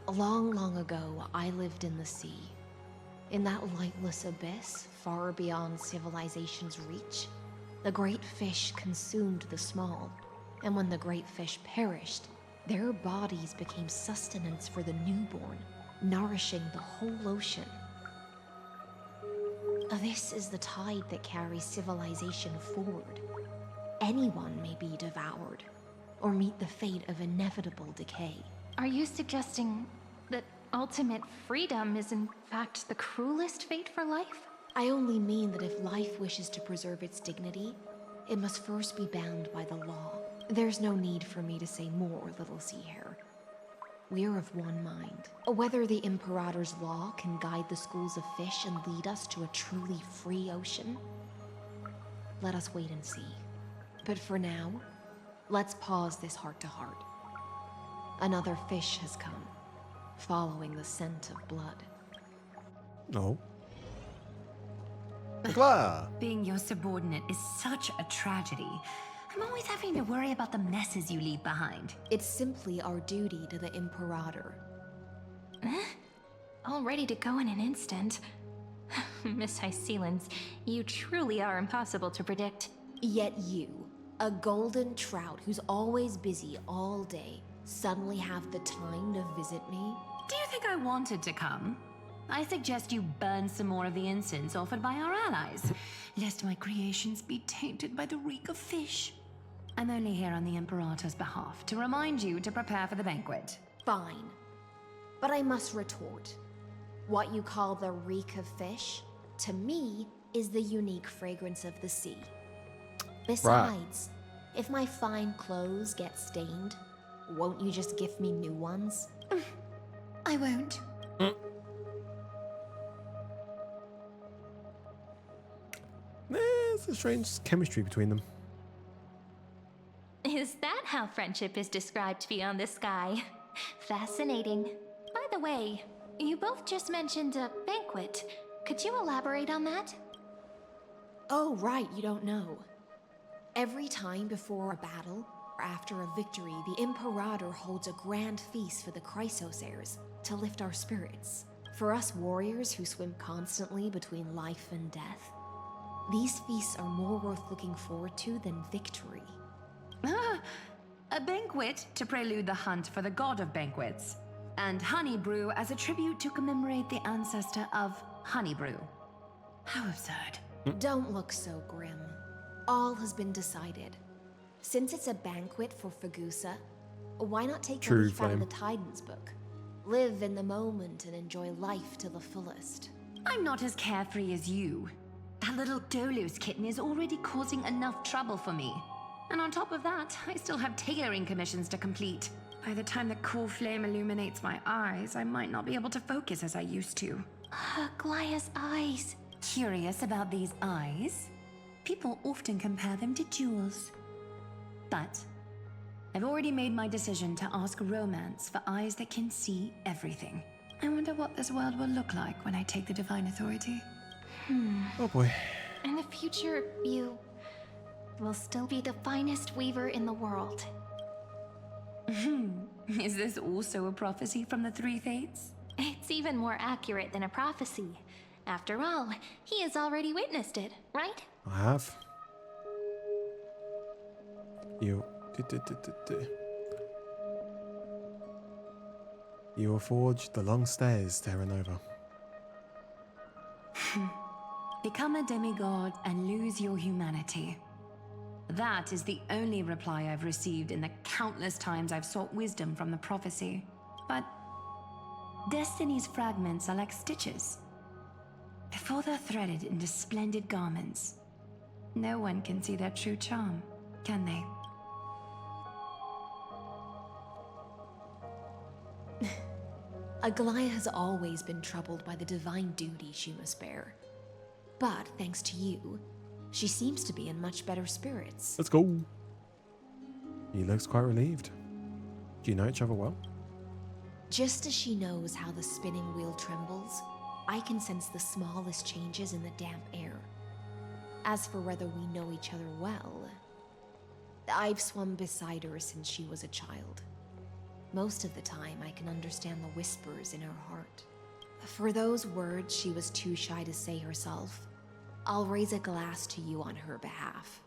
Long, long ago, I lived in the sea. In that lightless abyss, far beyond civilization's reach, the great fish consumed the small. And when the great fish perished, their bodies became sustenance for the newborn, nourishing the whole ocean. This is the tide that carries civilization forward. Anyone may be devoured, or meet the fate of inevitable decay. Are you suggesting that ultimate freedom is in fact the cruelest fate for life? I only mean that if life wishes to preserve its dignity, it must first be bound by the law. There's no need for me to say more, little sea hare. We're of one mind. Whether the Imperator's law can guide the schools of fish and lead us to a truly free ocean, let us wait and see. But for now, let's pause this heart-to-heart. Another fish has come, following the scent of blood. No. Claire! Being your subordinate is such a tragedy. I'm always having to worry about the messes you leave behind. It's simply our duty to the Imperator. All ready to go in an instant. Miss Hycelans, you truly are impossible to predict. Yet you, a golden trout who's always busy all day, suddenly have the time to visit me? Do you think I wanted to come? I suggest you burn some more of the incense offered by our allies, lest my creations be tainted by the reek of fish. I'm only here on the Imperator's behalf to remind you to prepare for the banquet. Fine. But I must retort. What you call the reek of fish, to me, is the unique fragrance of the sea. Besides, if my fine clothes get stained, won't you just gift me new ones? I won't. There's a strange chemistry between them. Is that how friendship is described beyond the sky? Fascinating. By the way, you both just mentioned a banquet. Could you elaborate on that? Oh, right, you don't know. Every time before a battle, or after a victory, the Imperator holds a grand feast for the Chrysos heirs to lift our spirits. For us warriors who swim constantly between life and death, these feasts are more worth looking forward to than victory. A banquet to prelude the hunt for the god of banquets, and honey brew as a tribute to commemorate the ancestor of honey brew. How absurd. Don't look so grim. All has been decided. Since it's a banquet for Fagusa, why not take a leaf out of the Titan's book? Live in the moment and enjoy life to the fullest. I'm not as carefree as you. That little Dolos kitten is already causing enough trouble for me. And on top of that, I still have tailoring commissions to complete. By the time the cool flame illuminates my eyes, I might not be able to focus as I used to. Glaya's eyes. Curious about these eyes? People often compare them to jewels. But I've already made my decision to ask romance for eyes that can see everything. I wonder what this world will look like when I take the divine authority. Oh boy. In the future, you will still be the finest weaver in the world. Is this also a prophecy from the Three Fates? It's even more accurate than a prophecy. After all, he has already witnessed it, right? I have. You will forge the long stairs, Terra Nova. Become a demigod and lose your humanity. That is the only reply I've received in the countless times I've sought wisdom from the prophecy. But destiny's fragments are like stitches. Before they're threaded into splendid garments, no one can see their true charm, can they? Aglaya has always been troubled by the divine duty she must bear. But thanks to you, She seems to be in much better spirits. Let's go. He looks quite relieved. Do you know each other well? Just as she knows how the spinning wheel trembles, I can sense the smallest changes in the damp air. As for whether we know each other well, I've swum beside her since she was a child. Most of the time, I can understand the whispers in her heart. For those words she was too shy to say herself, I'll raise a glass to you on her behalf.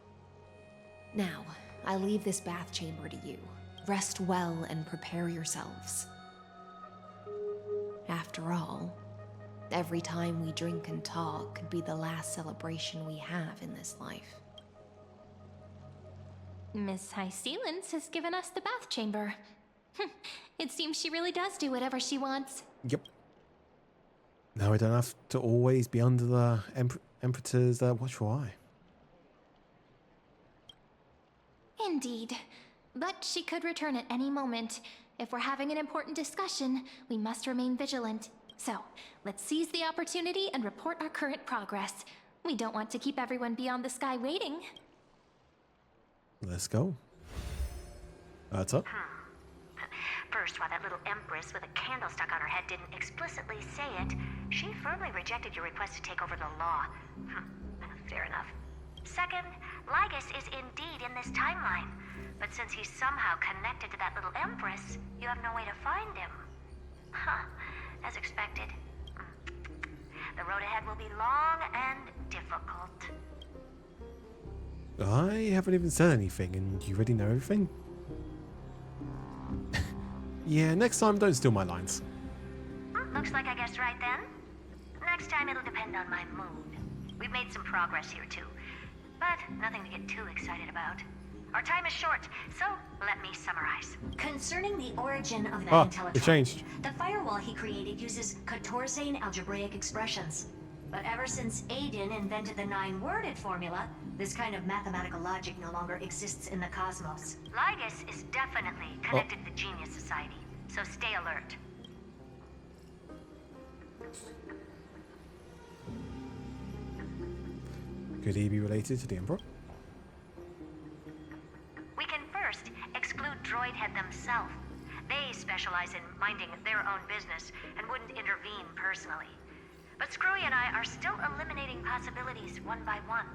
Now, I leave this bath chamber to you. Rest well and prepare yourselves. After all, every time we drink and talk could be the last celebration we have in this life. Miss High Sealance has given us the bath chamber. It seems she really does do whatever she wants. Yep. Now we don't have to always be under the Emperor's watchful eye. Indeed. But she could return at any moment. If we're having an important discussion, we must remain vigilant. So, let's seize the opportunity and report our current progress. We don't want to keep everyone beyond the sky waiting. Let's go. That's up. First, while that little empress with a candle stuck on her head didn't explicitly say it, she firmly rejected your request to take over the law. Fair enough. Second, Lygus is indeed in this timeline. But since he's somehow connected to that little empress, you have no way to find him. As expected. The road ahead will be long and difficult. I haven't even said anything and you already know everything? Yeah, next time don't steal my lines. Looks like I guessed right then. Next time it'll depend on my mood. We've made some progress here too, but nothing to get too excited about. Our time is short, so let me summarize. Concerning the origin of that it intellectual, changed. the firewall he created uses Katorzane algebraic expressions. But ever since Aiden invented the 9-worded formula, this kind of mathematical logic no longer exists in the cosmos. Lygus is definitely connected to the Genius Society, so stay alert. Could he be related to the Emperor? We can first exclude Droidhead themselves. They specialize in minding their own business and wouldn't intervene personally. But Screwy and I are still eliminating possibilities one by one.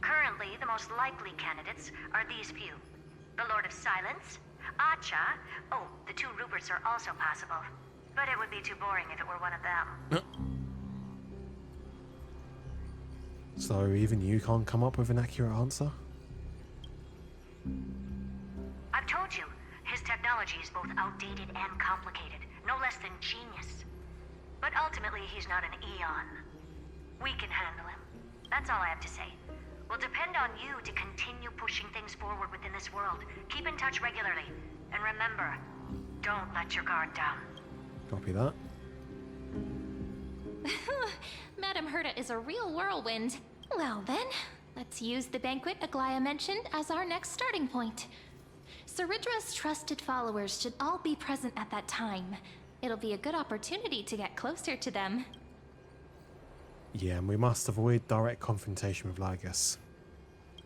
Currently, the most likely candidates are these few. The Lord of Silence, Acha, oh, the 2 Ruperts are also possible. But it would be too boring if it were one of them. So even you can't come up with an accurate answer? I've told you, his technology is both outdated and complicated, no less than genius. But ultimately, he's not an Eon. We can handle him. That's all I have to say. We'll depend on you to continue pushing things forward within this world. Keep in touch regularly. And remember, don't let your guard down. Copy that. Madame Herta is a real whirlwind. Well then, let's use the banquet Aglaya mentioned as our next starting point. Ceridra's trusted followers should all be present at that time. It'll be a good opportunity to get closer to them. Yeah, and we must avoid direct confrontation with Lygus.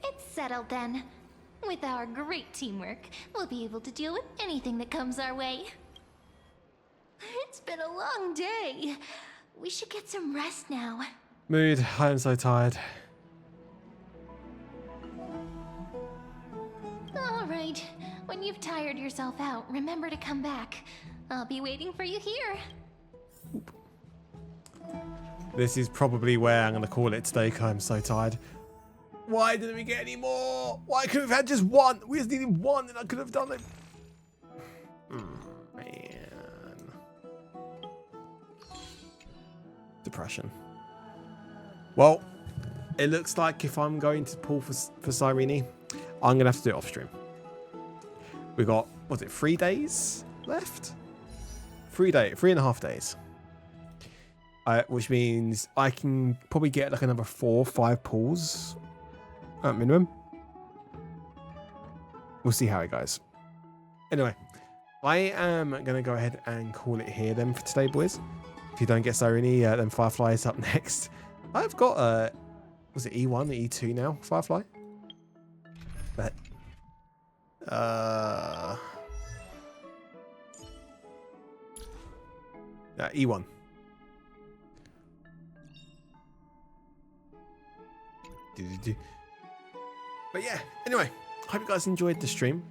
It's settled then. With our great teamwork, we'll be able to deal with anything that comes our way. It's been a long day. We should get some rest now. Mood, I am so tired. All right. When you've tired yourself out, remember to come back. I'll be waiting for you here. This is probably where I'm going to call it today because I'm so tired. Why didn't we get any more? Why could we have had just one? We just needed one and I could have done it. Man. Depression. Well, it looks like if I'm going to pull for Cyrene, I'm going to have to do it off stream. We got, was it 3 days left? 3.5 days. Which means I can probably get like another 4 or 5 pulls at minimum. We'll see how it goes. Anyway, I am going to go ahead and call it here then for today, boys. If you don't get Cyrene, then Firefly is up next. I've got Was it E1, E2 now? Firefly? But E1. But yeah, anyway, hope you guys enjoyed the stream.